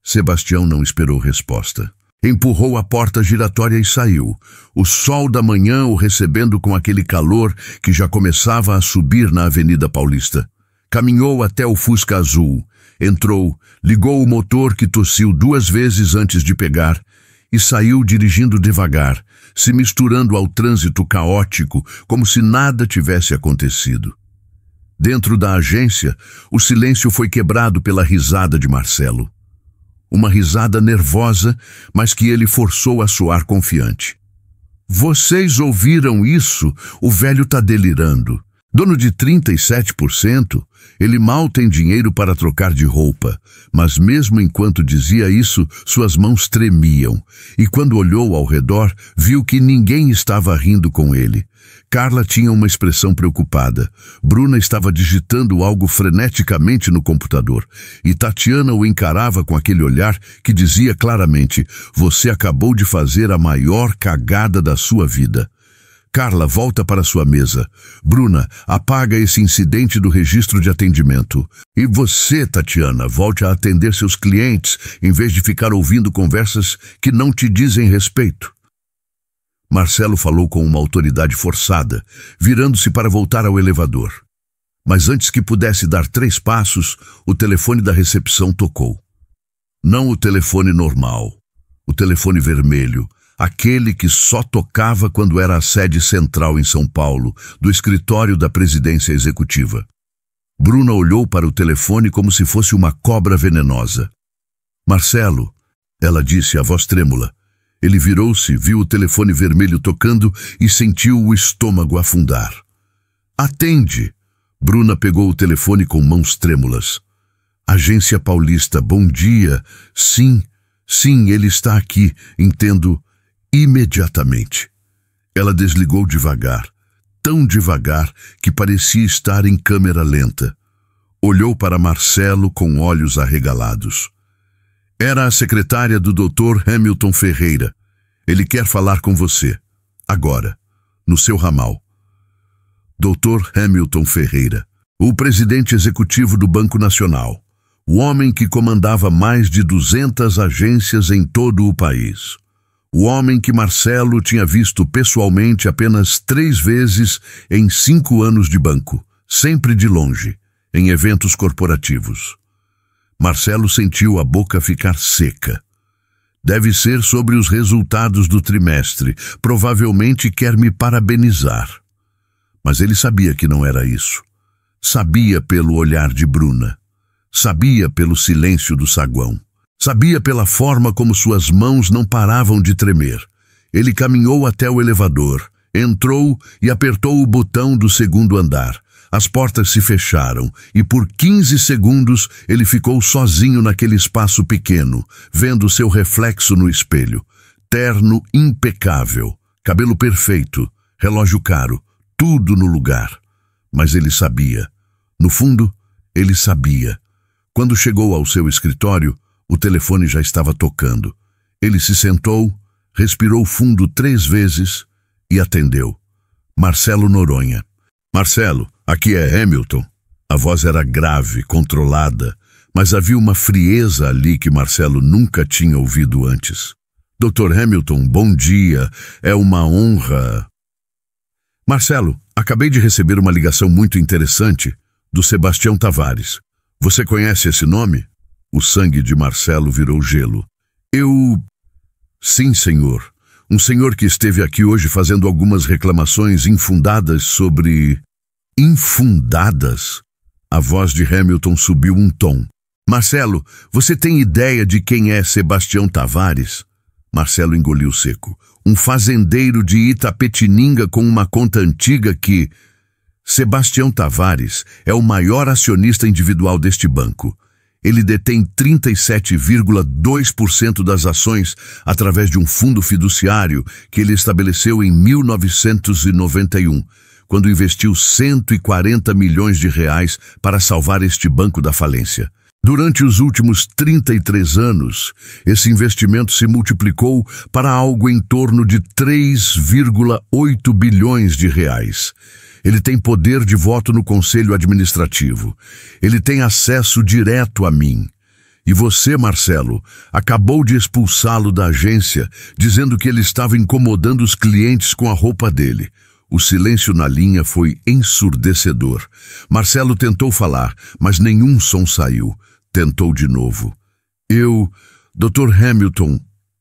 Sebastião não esperou resposta. Empurrou a porta giratória e saiu, o sol da manhã o recebendo com aquele calor que já começava a subir na Avenida Paulista. Caminhou até o Fusca azul, entrou, ligou o motor que tossiu 2 vezes antes de pegar e saiu dirigindo devagar, se misturando ao trânsito caótico como se nada tivesse acontecido. Dentro da agência, o silêncio foi quebrado pela risada de Marcelo. Uma risada nervosa, mas que ele forçou a soar confiante. Vocês ouviram isso? O velho tá delirando. Dono de 37%, ele mal tem dinheiro para trocar de roupa, mas mesmo enquanto dizia isso, suas mãos tremiam, e quando olhou ao redor, viu que ninguém estava rindo com ele. Carla tinha uma expressão preocupada. Bruna estava digitando algo freneticamente no computador, e Tatiana o encarava com aquele olhar que dizia claramente: você acabou de fazer a maior cagada da sua vida. Carla volta para sua mesa. Bruna, apaga esse incidente do registro de atendimento. E você, Tatiana, volte a atender seus clientes, em vez de ficar ouvindo conversas que não te dizem respeito. Marcelo falou com uma autoridade forçada, virando-se para voltar ao elevador. Mas antes que pudesse dar 3 passos, o telefone da recepção tocou. Não o telefone normal, o telefone vermelho, aquele que só tocava quando era a sede central em São Paulo, do escritório da presidência executiva. Bruna olhou para o telefone como se fosse uma cobra venenosa. Marcelo, ela disse, a voz trêmula. Ele virou-se, viu o telefone vermelho tocando e sentiu o estômago afundar. Atende! Bruna pegou o telefone com mãos trêmulas. Agência Paulista, bom dia. Sim, ele está aqui, entendo. Imediatamente. Ela desligou devagar, tão devagar que parecia estar em câmera lenta. Olhou para Marcelo com olhos arregalados. Era a secretária do Dr. Hamilton Ferreira. Ele quer falar com você. Agora, no seu ramal. Dr. Hamilton Ferreira, o presidente executivo do Banco Nacional, o homem que comandava mais de 200 agências em todo o país. O homem que Marcelo tinha visto pessoalmente apenas 3 vezes em 5 anos de banco, sempre de longe, em eventos corporativos. Marcelo sentiu a boca ficar seca. Deve ser sobre os resultados do trimestre. Provavelmente quer me parabenizar. Mas ele sabia que não era isso. Sabia pelo olhar de Bruna. Sabia pelo silêncio do saguão. Sabia pela forma como suas mãos não paravam de tremer. Ele caminhou até o elevador, entrou e apertou o botão do 2º andar. As portas se fecharam e por 15 segundos ele ficou sozinho naquele espaço pequeno, vendo seu reflexo no espelho. Terno impecável, cabelo perfeito, relógio caro, tudo no lugar. Mas ele sabia. No fundo, ele sabia. Quando chegou ao seu escritório, o telefone já estava tocando. Ele se sentou, respirou fundo 3 vezes e atendeu. Marcelo Noronha. Marcelo, aqui é Hamilton. A voz era grave, controlada, mas havia uma frieza ali que Marcelo nunca tinha ouvido antes. Dr. Hamilton, bom dia. É uma honra. Marcelo, acabei de receber uma ligação muito interessante do Sebastião Tavares. Você conhece esse nome? O sangue de Marcelo virou gelo. Sim, senhor. Um senhor que esteve aqui hoje fazendo algumas reclamações infundadas sobre... Infundadas? A voz de Hamilton subiu um tom. Marcelo, você tem ideia de quem é Sebastião Tavares? Marcelo engoliu seco. Um fazendeiro de Itapetininga com uma conta antiga que... Sebastião Tavares é o maior acionista individual deste banco. Ele detém 37,2% das ações através de um fundo fiduciário que ele estabeleceu em 1991, quando investiu 140 milhões de reais para salvar este banco da falência. Durante os últimos 33 anos, esse investimento se multiplicou para algo em torno de 3,8 bilhões de reais. Ele tem poder de voto no Conselho Administrativo. Ele tem acesso direto a mim. E você, Marcelo, acabou de expulsá-lo da agência, dizendo que ele estava incomodando os clientes com a roupa dele. O silêncio na linha foi ensurdecedor. Marcelo tentou falar, mas nenhum som saiu. Tentou de novo. Dr. Hamilton,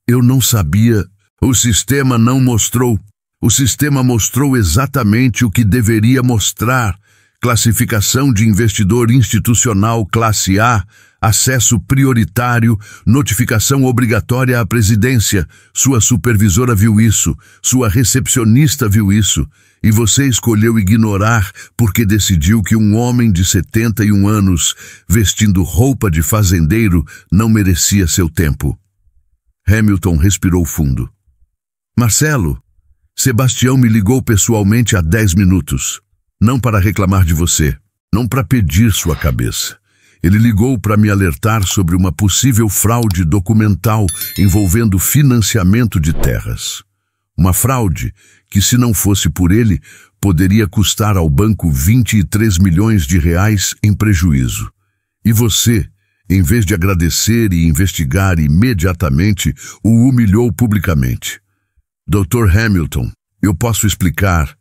eu não sabia. O sistema não mostrou. O sistema mostrou exatamente o que deveria mostrar. Classificação de investidor institucional classe A, acesso prioritário, notificação obrigatória à presidência. Sua supervisora viu isso, sua recepcionista viu isso, e você escolheu ignorar porque decidiu que um homem de 71 anos, vestindo roupa de fazendeiro, não merecia seu tempo. Hamilton respirou fundo. Marcelo, Sebastião me ligou pessoalmente há 10 minutos. Não para reclamar de você, não para pedir sua cabeça. Ele ligou para me alertar sobre uma possível fraude documental envolvendo financiamento de terras. Uma fraude que, se não fosse por ele, poderia custar ao banco 23 milhões de reais em prejuízo. E você, em vez de agradecer e investigar imediatamente, o humilhou publicamente. Dr. Hamilton, eu posso explicar.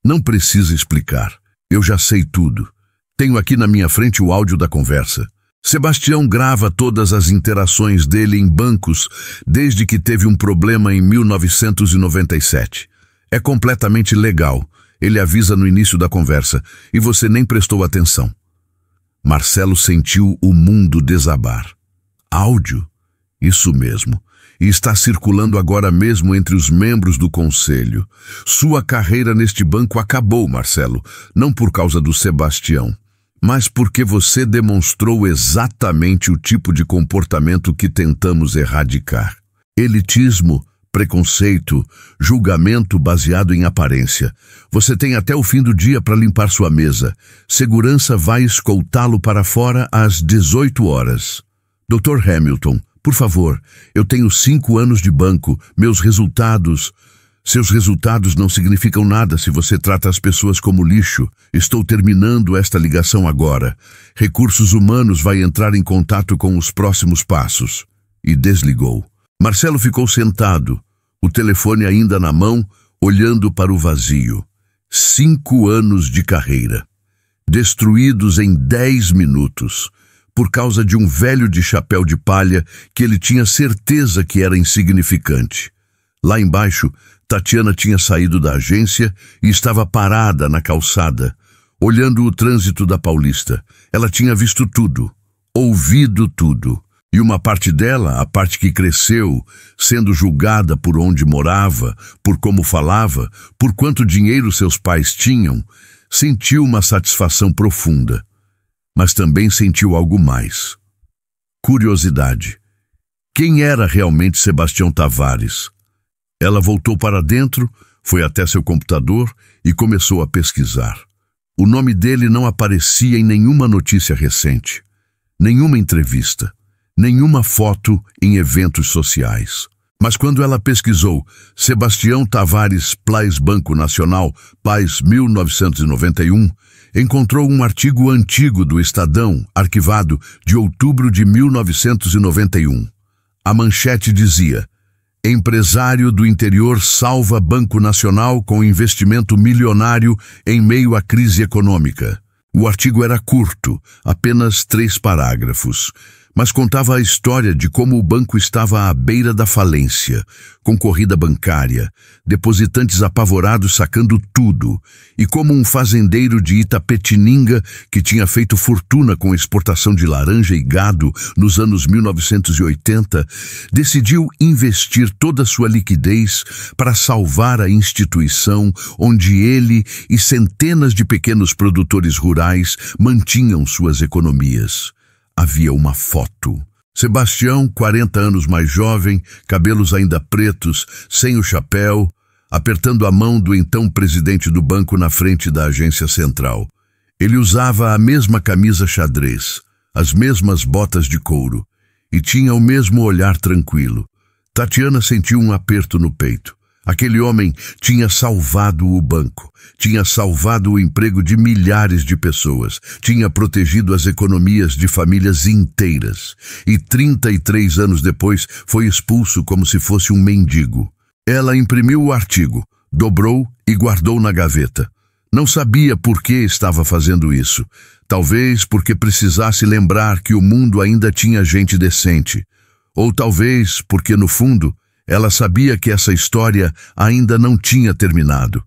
Não precisa explicar. Eu já sei tudo. Tenho aqui na minha frente o áudio da conversa. Sebastião grava todas as interações dele em bancos desde que teve um problema em 1997. É completamente legal. Ele avisa no início da conversa e você nem prestou atenção. Marcelo sentiu o mundo desabar. Áudio? Isso mesmo. E está circulando agora mesmo entre os membros do conselho. Sua carreira neste banco acabou, Marcelo, não por causa do Sebastião, mas porque você demonstrou exatamente o tipo de comportamento que tentamos erradicar. Elitismo, preconceito, julgamento baseado em aparência. Você tem até o fim do dia para limpar sua mesa. Segurança vai escoltá-lo para fora às 18 horas. Dr. Hamilton, por favor, eu tenho 5 anos de banco, Seus resultados não significam nada se você trata as pessoas como lixo. Estou terminando esta ligação agora. Recursos Humanos vai entrar em contato com os próximos passos. E desligou. Marcelo ficou sentado, o telefone ainda na mão, olhando para o vazio. 5 anos de carreira. Destruídos em 10 minutos. Por causa de um velho de chapéu de palha que ele tinha certeza que era insignificante. Lá embaixo, Tatiana tinha saído da agência e estava parada na calçada, olhando o trânsito da Paulista. Ela tinha visto tudo, ouvido tudo. E uma parte dela, a parte que cresceu, sendo julgada por onde morava, por como falava, por quanto dinheiro seus pais tinham, sentiu uma satisfação profunda. Mas também sentiu algo mais. Curiosidade. Quem era realmente Sebastião Tavares? Ela voltou para dentro, foi até seu computador e começou a pesquisar. O nome dele não aparecia em nenhuma notícia recente, nenhuma entrevista, nenhuma foto em eventos sociais. Mas quando ela pesquisou Sebastião Tavares Plais Banco Nacional, Plais 1991, encontrou um artigo antigo do Estadão, arquivado, de outubro de 1991. A manchete dizia: empresário do interior salva Banco Nacional com investimento milionário em meio à crise econômica. O artigo era curto, apenas 3 parágrafos, mas contava a história de como o banco estava à beira da falência, com corrida bancária, depositantes apavorados sacando tudo, e como um fazendeiro de Itapetininga, que tinha feito fortuna com a exportação de laranja e gado nos anos 1980, decidiu investir toda a sua liquidez para salvar a instituição onde ele e centenas de pequenos produtores rurais mantinham suas economias. Havia uma foto. Sebastião, 40 anos mais jovem, cabelos ainda pretos, sem o chapéu, apertando a mão do então presidente do banco na frente da agência central. Ele usava a mesma camisa xadrez, as mesmas botas de couro, e tinha o mesmo olhar tranquilo. Tatiana sentiu um aperto no peito. Aquele homem tinha salvado o banco, tinha salvado o emprego de milhares de pessoas, tinha protegido as economias de famílias inteiras e 33 anos depois foi expulso como se fosse um mendigo. Ela imprimiu o artigo, dobrou e guardou na gaveta. Não sabia por que estava fazendo isso. Talvez porque precisasse lembrar que o mundo ainda tinha gente decente. Ou talvez porque, no fundo, ela sabia que essa história ainda não tinha terminado.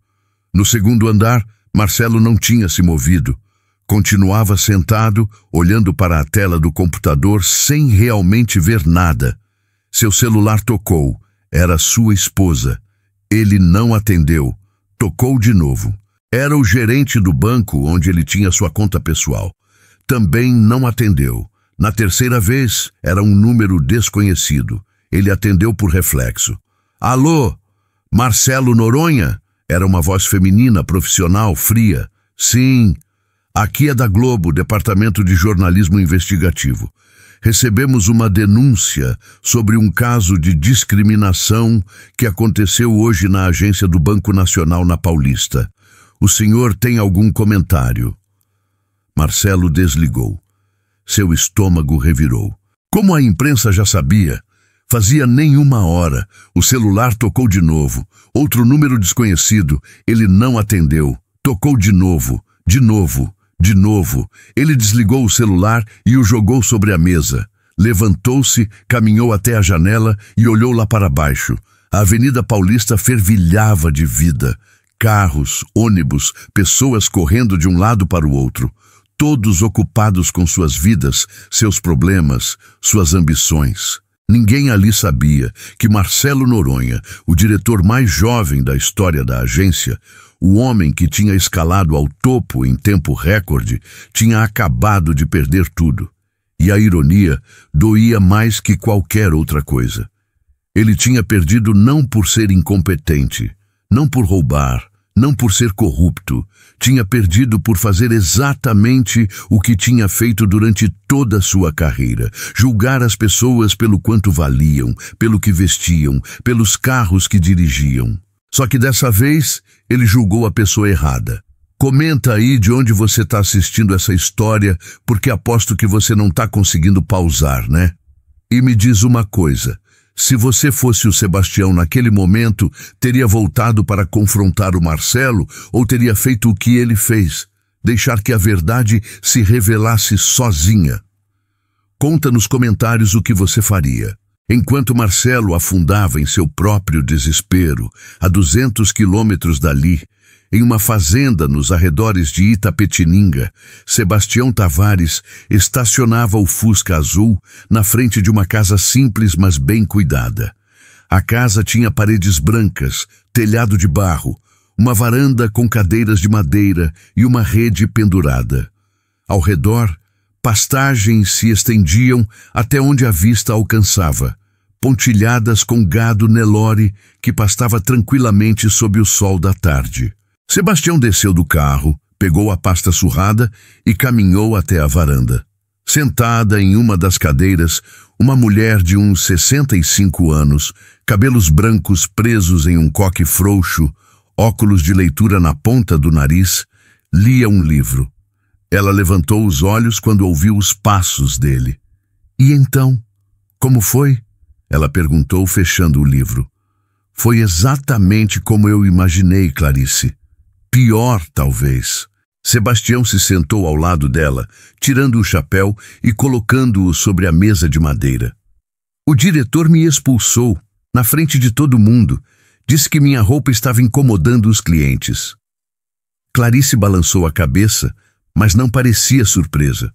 No segundo andar, Marcelo não tinha se movido. Continuava sentado, olhando para a tela do computador sem realmente ver nada. Seu celular tocou. Era sua esposa. Ele não atendeu. Tocou de novo. Era o gerente do banco onde ele tinha sua conta pessoal. Também não atendeu. Na terceira vez, era um número desconhecido. Ele atendeu por reflexo. Alô? Marcelo Noronha? Era uma voz feminina, profissional, fria. Sim, aqui é da Globo, Departamento de Jornalismo Investigativo. Recebemos uma denúncia sobre um caso de discriminação que aconteceu hoje na agência do Banco Nacional na Paulista. O senhor tem algum comentário? Marcelo desligou. Seu estômago revirou. Como a imprensa já sabia, fazia nenhuma hora, o celular tocou de novo. Outro número desconhecido, ele não atendeu. Tocou de novo, de novo, de novo. Ele desligou o celular e o jogou sobre a mesa. Levantou-se, caminhou até a janela e olhou lá para baixo. A Avenida Paulista fervilhava de vida. Carros, ônibus, pessoas correndo de um lado para o outro. Todos ocupados com suas vidas, seus problemas, suas ambições. Ninguém ali sabia que Marcelo Noronha, o diretor mais jovem da história da agência, o homem que tinha escalado ao topo em tempo recorde, tinha acabado de perder tudo. E a ironia doía mais que qualquer outra coisa. Ele tinha perdido não por ser incompetente, não por roubar, não por ser corrupto. Tinha perdido por fazer exatamente o que tinha feito durante toda a sua carreira. Julgar as pessoas pelo quanto valiam, pelo que vestiam, pelos carros que dirigiam. Só que dessa vez, ele julgou a pessoa errada. Comenta aí de onde você está assistindo essa história, porque aposto que você não está conseguindo pausar, né? E me diz uma coisa. Se você fosse o Sebastião naquele momento, teria voltado para confrontar o Marcelo ou teria feito o que ele fez, deixar que a verdade se revelasse sozinha? Conta nos comentários o que você faria. Enquanto Marcelo afundava em seu próprio desespero, a 200 quilômetros dali, em uma fazenda nos arredores de Itapetininga, Sebastião Tavares estacionava o Fusca azul na frente de uma casa simples, mas bem cuidada. A casa tinha paredes brancas, telhado de barro, uma varanda com cadeiras de madeira e uma rede pendurada. Ao redor, pastagens se estendiam até onde a vista alcançava, pontilhadas com gado Nelore que pastava tranquilamente sob o sol da tarde. Sebastião desceu do carro, pegou a pasta surrada e caminhou até a varanda. Sentada em uma das cadeiras, uma mulher de uns 65 anos, cabelos brancos presos em um coque frouxo, óculos de leitura na ponta do nariz, lia um livro. Ela levantou os olhos quando ouviu os passos dele. E então? Como foi? Ela perguntou, fechando o livro. Foi exatamente como eu imaginei, Clarice. Pior, talvez. Sebastião se sentou ao lado dela, tirando o chapéu e colocando-o sobre a mesa de madeira. O diretor me expulsou, na frente de todo mundo. Disse que minha roupa estava incomodando os clientes. Clarice balançou a cabeça, mas não parecia surpresa.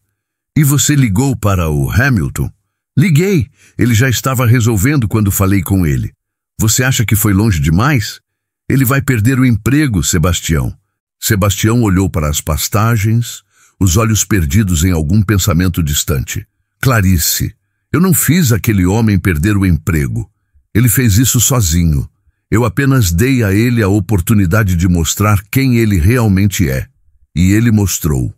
E você ligou para o Hamilton? Liguei. Ele já estava resolvendo quando falei com ele. Você acha que foi longe demais? Ele vai perder o emprego, Sebastião. Sebastião olhou para as pastagens, os olhos perdidos em algum pensamento distante. Clarice, eu não fiz aquele homem perder o emprego. Ele fez isso sozinho. Eu apenas dei a ele a oportunidade de mostrar quem ele realmente é. E ele mostrou.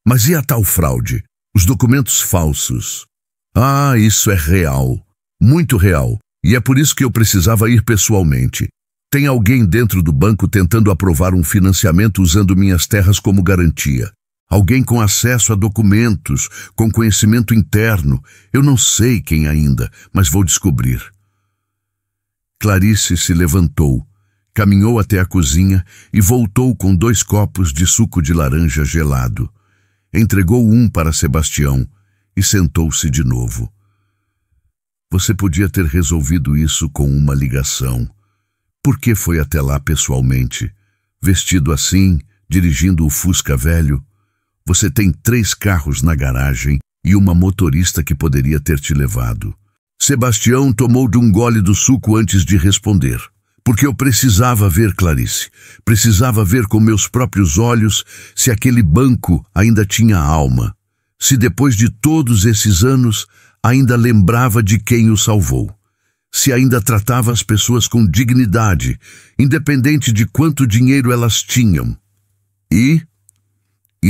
Mas e a tal fraude? Os documentos falsos? Ah, isso é real. Muito real. E é por isso que eu precisava ir pessoalmente. Tem alguém dentro do banco tentando aprovar um financiamento usando minhas terras como garantia. Alguém com acesso a documentos, com conhecimento interno. Eu não sei quem ainda, mas vou descobrir. Clarice se levantou, caminhou até a cozinha e voltou com 2 copos de suco de laranja gelado. Entregou um para Sebastião e sentou-se de novo. Você podia ter resolvido isso com uma ligação. Por que foi até lá pessoalmente? Vestido assim, dirigindo o Fusca velho? Você tem 3 carros na garagem e uma motorista que poderia ter te levado. Sebastião tomou de um gole do suco antes de responder. Porque eu precisava ver Clarice. Precisava ver com meus próprios olhos se aquele banco ainda tinha alma. Se depois de todos esses anos ainda lembrava de quem o salvou. Se ainda tratava as pessoas com dignidade, independente de quanto dinheiro elas tinham. E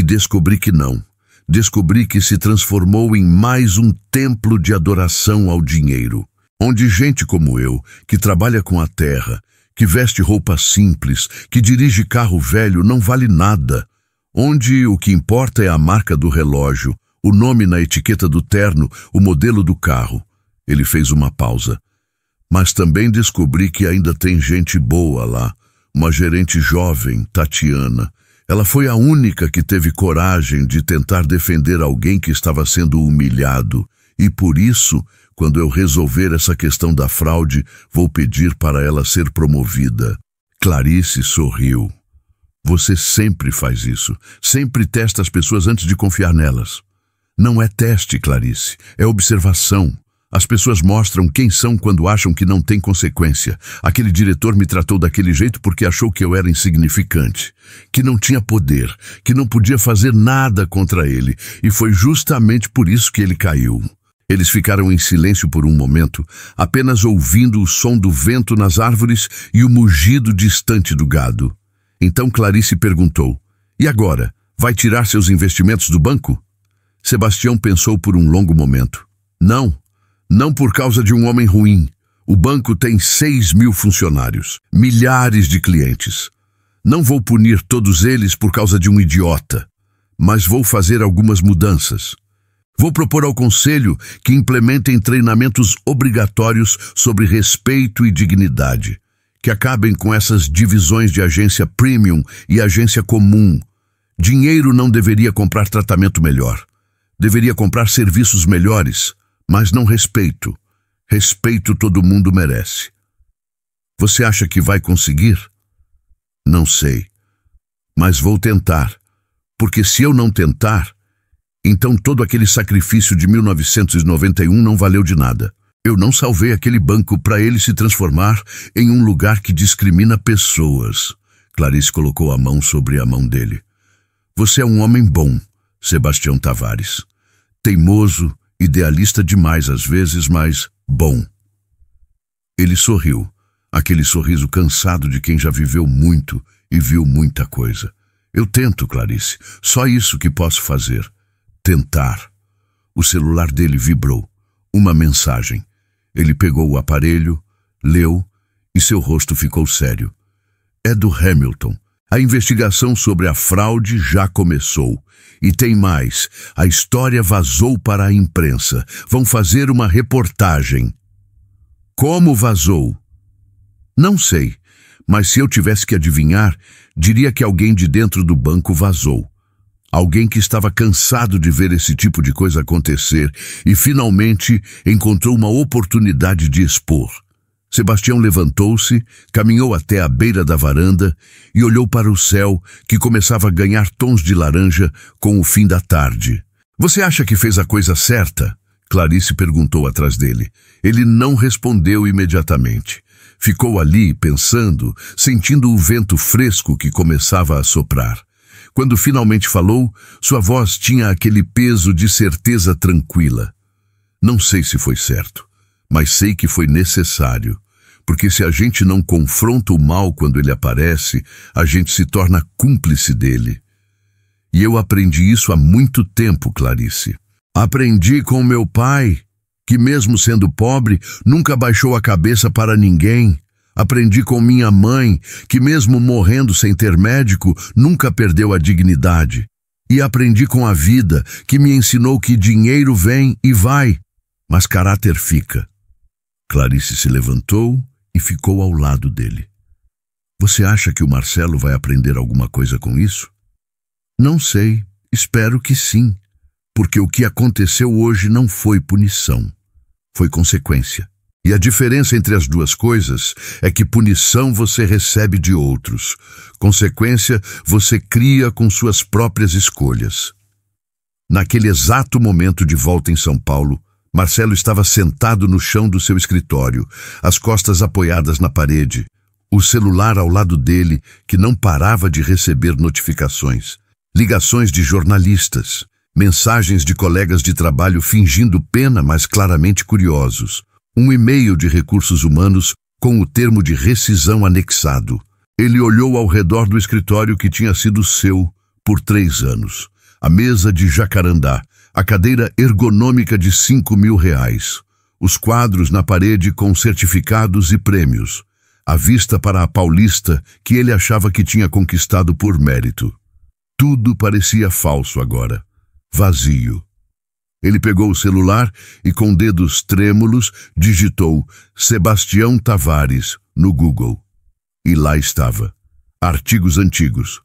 descobri que não. Descobri que se transformou em mais um templo de adoração ao dinheiro, onde gente como eu, que trabalha com a terra, que veste roupa simples, que dirige carro velho, não vale nada, onde o que importa é a marca do relógio, o nome na etiqueta do terno, o modelo do carro. Ele fez uma pausa. Mas também descobri que ainda tem gente boa lá, uma gerente jovem, Tatiana. Ela foi a única que teve coragem de tentar defender alguém que estava sendo humilhado. E por isso, quando eu resolver essa questão da fraude, vou pedir para ela ser promovida. Clarice sorriu. Você sempre faz isso. Sempre testa as pessoas antes de confiar nelas. Não é teste, Clarice. É observação. As pessoas mostram quem são quando acham que não tem consequência. Aquele diretor me tratou daquele jeito porque achou que eu era insignificante, que não tinha poder, que não podia fazer nada contra ele, e foi justamente por isso que ele caiu. Eles ficaram em silêncio por um momento, apenas ouvindo o som do vento nas árvores e o mugido distante do gado. Então Clarice perguntou, e agora, vai tirar seus investimentos do banco? Sebastião pensou por um longo momento. Não por causa de um homem ruim. O banco tem 6.000 funcionários, milhares de clientes. Não vou punir todos eles por causa de um idiota, mas vou fazer algumas mudanças. Vou propor ao Conselho que implementem treinamentos obrigatórios sobre respeito e dignidade, que acabem com essas divisões de agência premium e agência comum. Dinheiro não deveria comprar tratamento melhor. Deveria comprar serviços melhores. Mas não respeito. Respeito todo mundo merece. Você acha que vai conseguir? Não sei. Mas vou tentar. Porque se eu não tentar, então todo aquele sacrifício de 1991 não valeu de nada. Eu não salvei aquele banco para ele se transformar em um lugar que discrimina pessoas. Clarice colocou a mão sobre a mão dele. Você é um homem bom, Sebastião Tavares. Teimoso, idealista demais às vezes, mas bom. Ele sorriu, aquele sorriso cansado de quem já viveu muito e viu muita coisa. Eu tento, Clarice, só isso que posso fazer. Tentar. O celular dele vibrou. Uma mensagem. Ele pegou o aparelho, leu e seu rosto ficou sério. É do Hamilton. A investigação sobre a fraude já começou. E tem mais. A história vazou para a imprensa. Vão fazer uma reportagem. Como vazou? Não sei. Mas se eu tivesse que adivinhar, diria que alguém de dentro do banco vazou. Alguém que estava cansado de ver esse tipo de coisa acontecer e finalmente encontrou uma oportunidade de expor. Sebastião levantou-se, caminhou até a beira da varanda e olhou para o céu, que começava a ganhar tons de laranja com o fim da tarde. "Você acha que fez a coisa certa?" Clarice perguntou atrás dele. Ele não respondeu imediatamente. Ficou ali, pensando, sentindo o vento fresco que começava a soprar. Quando finalmente falou, sua voz tinha aquele peso de certeza tranquila. "Não sei se foi certo, mas sei que foi necessário, porque se a gente não confronta o mal quando ele aparece, a gente se torna cúmplice dele. E eu aprendi isso há muito tempo, Clarice. Aprendi com meu pai, que mesmo sendo pobre, nunca baixou a cabeça para ninguém. Aprendi com minha mãe, que mesmo morrendo sem ter médico, nunca perdeu a dignidade. E aprendi com a vida, que me ensinou que dinheiro vem e vai, mas caráter fica." Clarice se levantou e ficou ao lado dele. "Você acha que o Marcelo vai aprender alguma coisa com isso?" "Não sei, espero que sim, porque o que aconteceu hoje não foi punição, foi consequência. E a diferença entre as duas coisas é que punição você recebe de outros, consequência você cria com suas próprias escolhas." Naquele exato momento de volta em São Paulo, Marcelo estava sentado no chão do seu escritório, as costas apoiadas na parede, o celular ao lado dele, que não parava de receber notificações, ligações de jornalistas, mensagens de colegas de trabalho fingindo pena, mas claramente curiosos, um e-mail de recursos humanos com o termo de rescisão anexado. Ele olhou ao redor do escritório que tinha sido seu por 3 anos. A mesa de jacarandá, a cadeira ergonômica de R$5.000, os quadros na parede com certificados e prêmios, a vista para a Paulista que ele achava que tinha conquistado por mérito. Tudo parecia falso agora, vazio. Ele pegou o celular e, com dedos trêmulos, digitou Sebastião Tavares no Google. E lá estava. Artigos antigos.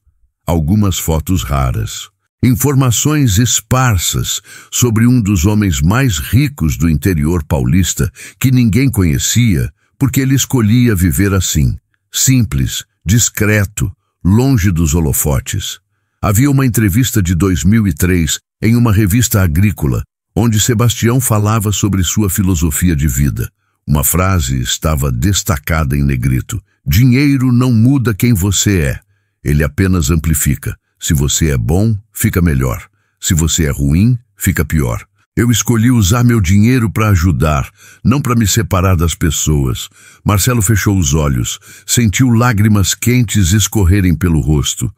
Algumas fotos raras. Informações esparsas sobre um dos homens mais ricos do interior paulista que ninguém conhecia porque ele escolhia viver assim. Simples, discreto, longe dos holofotes. Havia uma entrevista de 2003 em uma revista agrícola, onde Sebastião falava sobre sua filosofia de vida. Uma frase estava destacada em negrito: "Dinheiro não muda quem você é, ele apenas amplifica. Se você é bom, fica melhor. Se você é ruim, fica pior. Eu escolhi usar meu dinheiro para ajudar, não para me separar das pessoas." Marcelo fechou os olhos, sentiu lágrimas quentes escorrerem pelo rosto.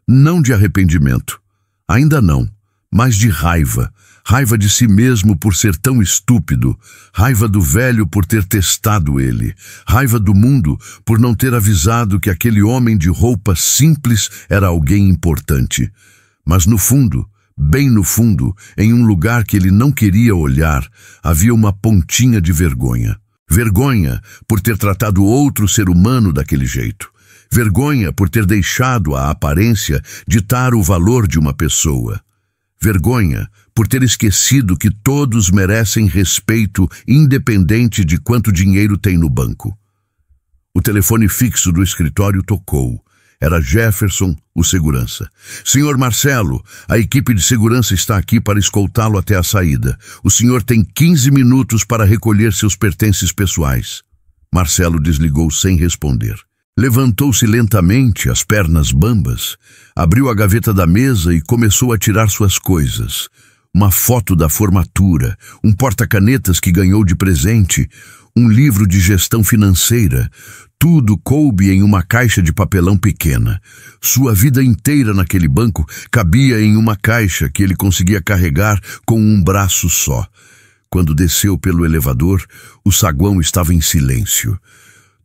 Não de arrependimento, ainda não, mas de raiva. Raiva de si mesmo por ser tão estúpido, raiva do velho por ter testado ele, raiva do mundo por não ter avisado que aquele homem de roupa simples era alguém importante. Mas no fundo, bem no fundo, em um lugar que ele não queria olhar, havia uma pontinha de vergonha. Vergonha por ter tratado outro ser humano daquele jeito. Vergonha por ter deixado a aparência ditar o valor de uma pessoa. Vergonha por ter esquecido que todos merecem respeito independente de quanto dinheiro tem no banco. O telefone fixo do escritório tocou. Era Jefferson, o segurança. "Senhor Marcelo, a equipe de segurança está aqui para escoltá-lo até a saída. O senhor tem 15 minutos para recolher seus pertences pessoais." Marcelo desligou sem responder. Levantou-se lentamente, as pernas bambas, abriu a gaveta da mesa e começou a tirar suas coisas. Uma foto da formatura, um porta-canetas que ganhou de presente, um livro de gestão financeira. Tudo coube em uma caixa de papelão pequena. Sua vida inteira naquele banco cabia em uma caixa que ele conseguia carregar com um braço só. Quando desceu pelo elevador, o saguão estava em silêncio.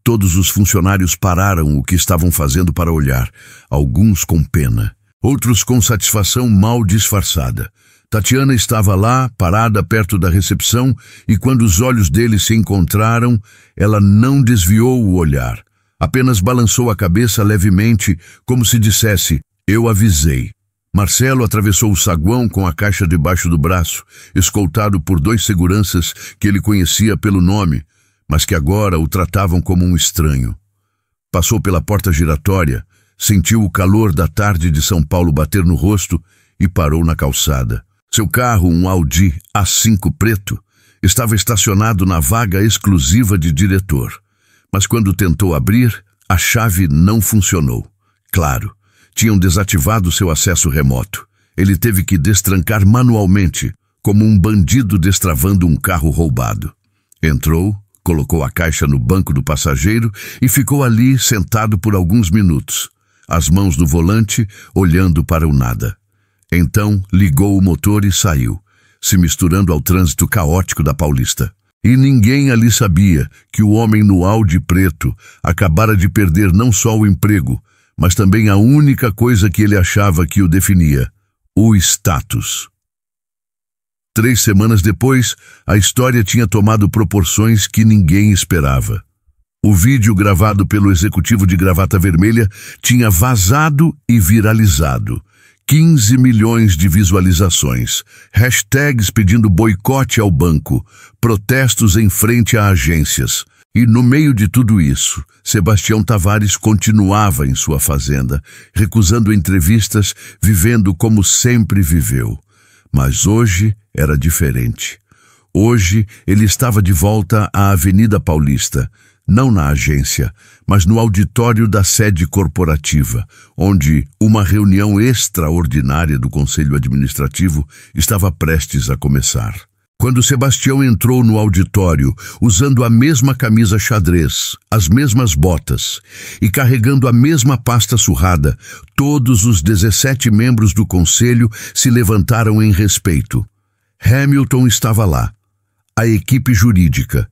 Todos os funcionários pararam o que estavam fazendo para olhar, alguns com pena, outros com satisfação mal disfarçada. Tatiana estava lá, parada perto da recepção, e quando os olhos dele se encontraram, ela não desviou o olhar. Apenas balançou a cabeça levemente, como se dissesse: eu avisei. Marcelo atravessou o saguão com a caixa debaixo do braço, escoltado por 2 seguranças que ele conhecia pelo nome, mas que agora o tratavam como um estranho. Passou pela porta giratória, sentiu o calor da tarde de São Paulo bater no rosto e parou na calçada. Seu carro, um Audi A5 preto, estava estacionado na vaga exclusiva de diretor. Mas quando tentou abrir, a chave não funcionou. Claro, tinham desativado seu acesso remoto. Ele teve que destrancar manualmente, como um bandido destravando um carro roubado. Entrou, colocou a caixa no banco do passageiro e ficou ali sentado por alguns minutos, as mãos no volante, olhando para o nada. Então ligou o motor e saiu, se misturando ao trânsito caótico da Paulista. E ninguém ali sabia que o homem no Audi preto acabara de perder não só o emprego, mas também a única coisa que ele achava que o definia: o status. 3 semanas depois, a história tinha tomado proporções que ninguém esperava. O vídeo gravado pelo executivo de gravata vermelha tinha vazado e viralizado. 15 milhões de visualizações, hashtags pedindo boicote ao banco, protestos em frente a agências. E no meio de tudo isso, Sebastião Tavares continuava em sua fazenda, recusando entrevistas, vivendo como sempre viveu. Mas hoje era diferente. Hoje ele estava de volta à Avenida Paulista, não na agência, mas no auditório da sede corporativa, onde uma reunião extraordinária do Conselho Administrativo estava prestes a começar. Quando Sebastião entrou no auditório, usando a mesma camisa xadrez, as mesmas botas e carregando a mesma pasta surrada, todos os 17 membros do conselho se levantaram em respeito. Hamilton estava lá, a equipe jurídica,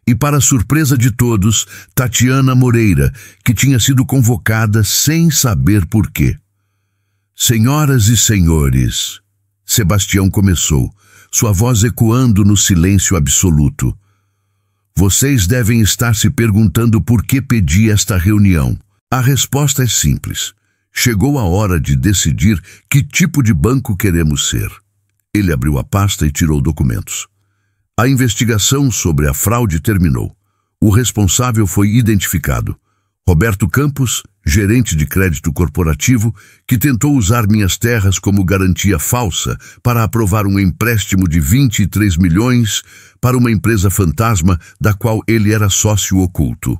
e para surpresa de todos, Tatiana Moreira, que tinha sido convocada sem saber por quê. Senhoras e senhores, Sebastião começou, sua voz ecoando no silêncio absoluto. Vocês devem estar se perguntando por que pedi esta reunião. A resposta é simples. Chegou a hora de decidir que tipo de banco queremos ser. Ele abriu a pasta e tirou documentos. A investigação sobre a fraude terminou. O responsável foi identificado. Roberto Campos, gerente de crédito corporativo, que tentou usar minhas terras como garantia falsa para aprovar um empréstimo de 23 milhões para uma empresa fantasma da qual ele era sócio oculto.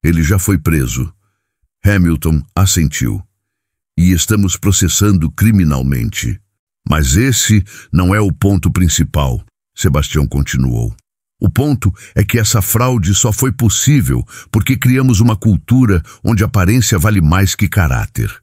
Ele já foi preso. Hamilton assentiu. E estamos processando criminalmente. Mas esse não é o ponto principal, Sebastião continuou. O ponto é que essa fraude só foi possível porque criamos uma cultura onde aparência vale mais que caráter.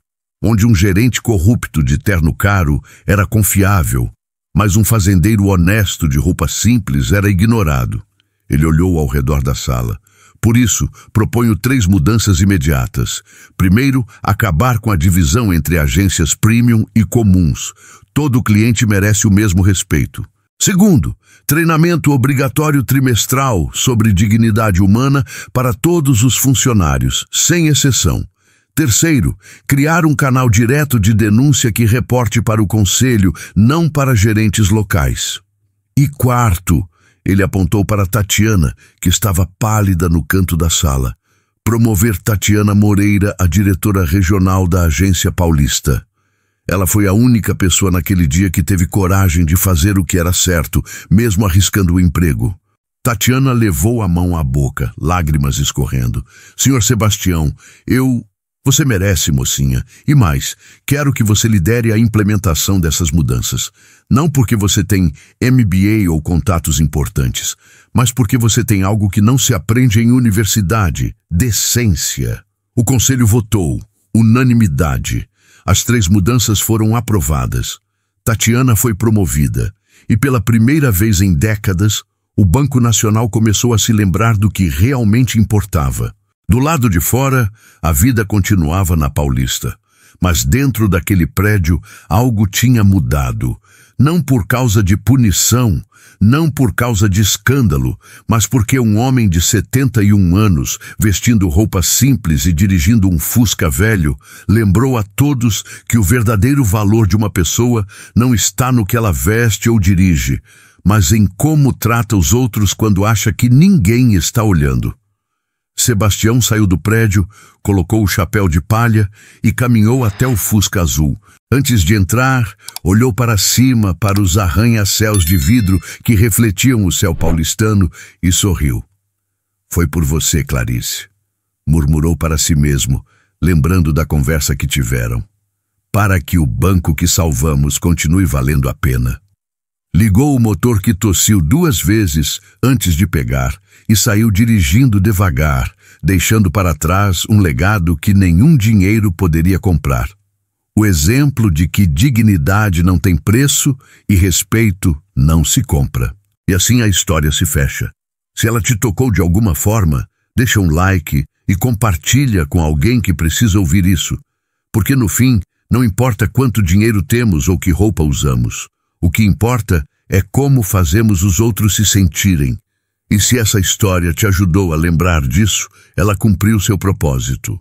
Onde um gerente corrupto de terno caro era confiável, mas um fazendeiro honesto de roupa simples era ignorado. Ele olhou ao redor da sala. Por isso, proponho 3 mudanças imediatas. Primeiro, acabar com a divisão entre agências premium e comuns. Todo cliente merece o mesmo respeito. Segundo, treinamento obrigatório trimestral sobre dignidade humana para todos os funcionários, sem exceção. Terceiro, criar um canal direto de denúncia que reporte para o conselho, não para gerentes locais. E quarto, ele apontou para Tatiana, que estava pálida no canto da sala. Promover Tatiana Moreira a diretora regional da Agência Paulista. Ela foi a única pessoa naquele dia que teve coragem de fazer o que era certo, mesmo arriscando o emprego. Tatiana levou a mão à boca, lágrimas escorrendo. Senhor Sebastião, Você merece, mocinha. E mais, quero que você lidere a implementação dessas mudanças. Não porque você tem MBA ou contatos importantes, mas porque você tem algo que não se aprende em universidade: decência. O conselho votou, unanimidade. As 3 mudanças foram aprovadas. Tatiana foi promovida. E pela primeira vez em décadas, o Banco Nacional começou a se lembrar do que realmente importava. Do lado de fora, a vida continuava na Paulista. Mas dentro daquele prédio, algo tinha mudado. não por causa de punição, não por causa de escândalo, mas porque um homem de 71 anos, vestindo roupa simples e dirigindo um Fusca velho, lembrou a todos que o verdadeiro valor de uma pessoa não está no que ela veste ou dirige, mas em como trata os outros quando acha que ninguém está olhando. Sebastião saiu do prédio, colocou o chapéu de palha e caminhou até o Fusca azul. Antes de entrar, olhou para cima, para os arranha-céus de vidro que refletiam o céu paulistano e sorriu. Foi por você, Clarice, murmurou para si mesmo, lembrando da conversa que tiveram. Para que o banco que salvamos continue valendo a pena. Ligou o motor que tossiu 2 vezes antes de pegar e saiu dirigindo devagar, deixando para trás um legado que nenhum dinheiro poderia comprar. O exemplo de que dignidade não tem preço e respeito não se compra. E assim a história se fecha. Se ela te tocou de alguma forma, deixa um like e compartilha com alguém que precisa ouvir isso. Porque no fim, não importa quanto dinheiro temos ou que roupa usamos. O que importa é como fazemos os outros se sentirem. E se essa história te ajudou a lembrar disso, ela cumpriu seu propósito.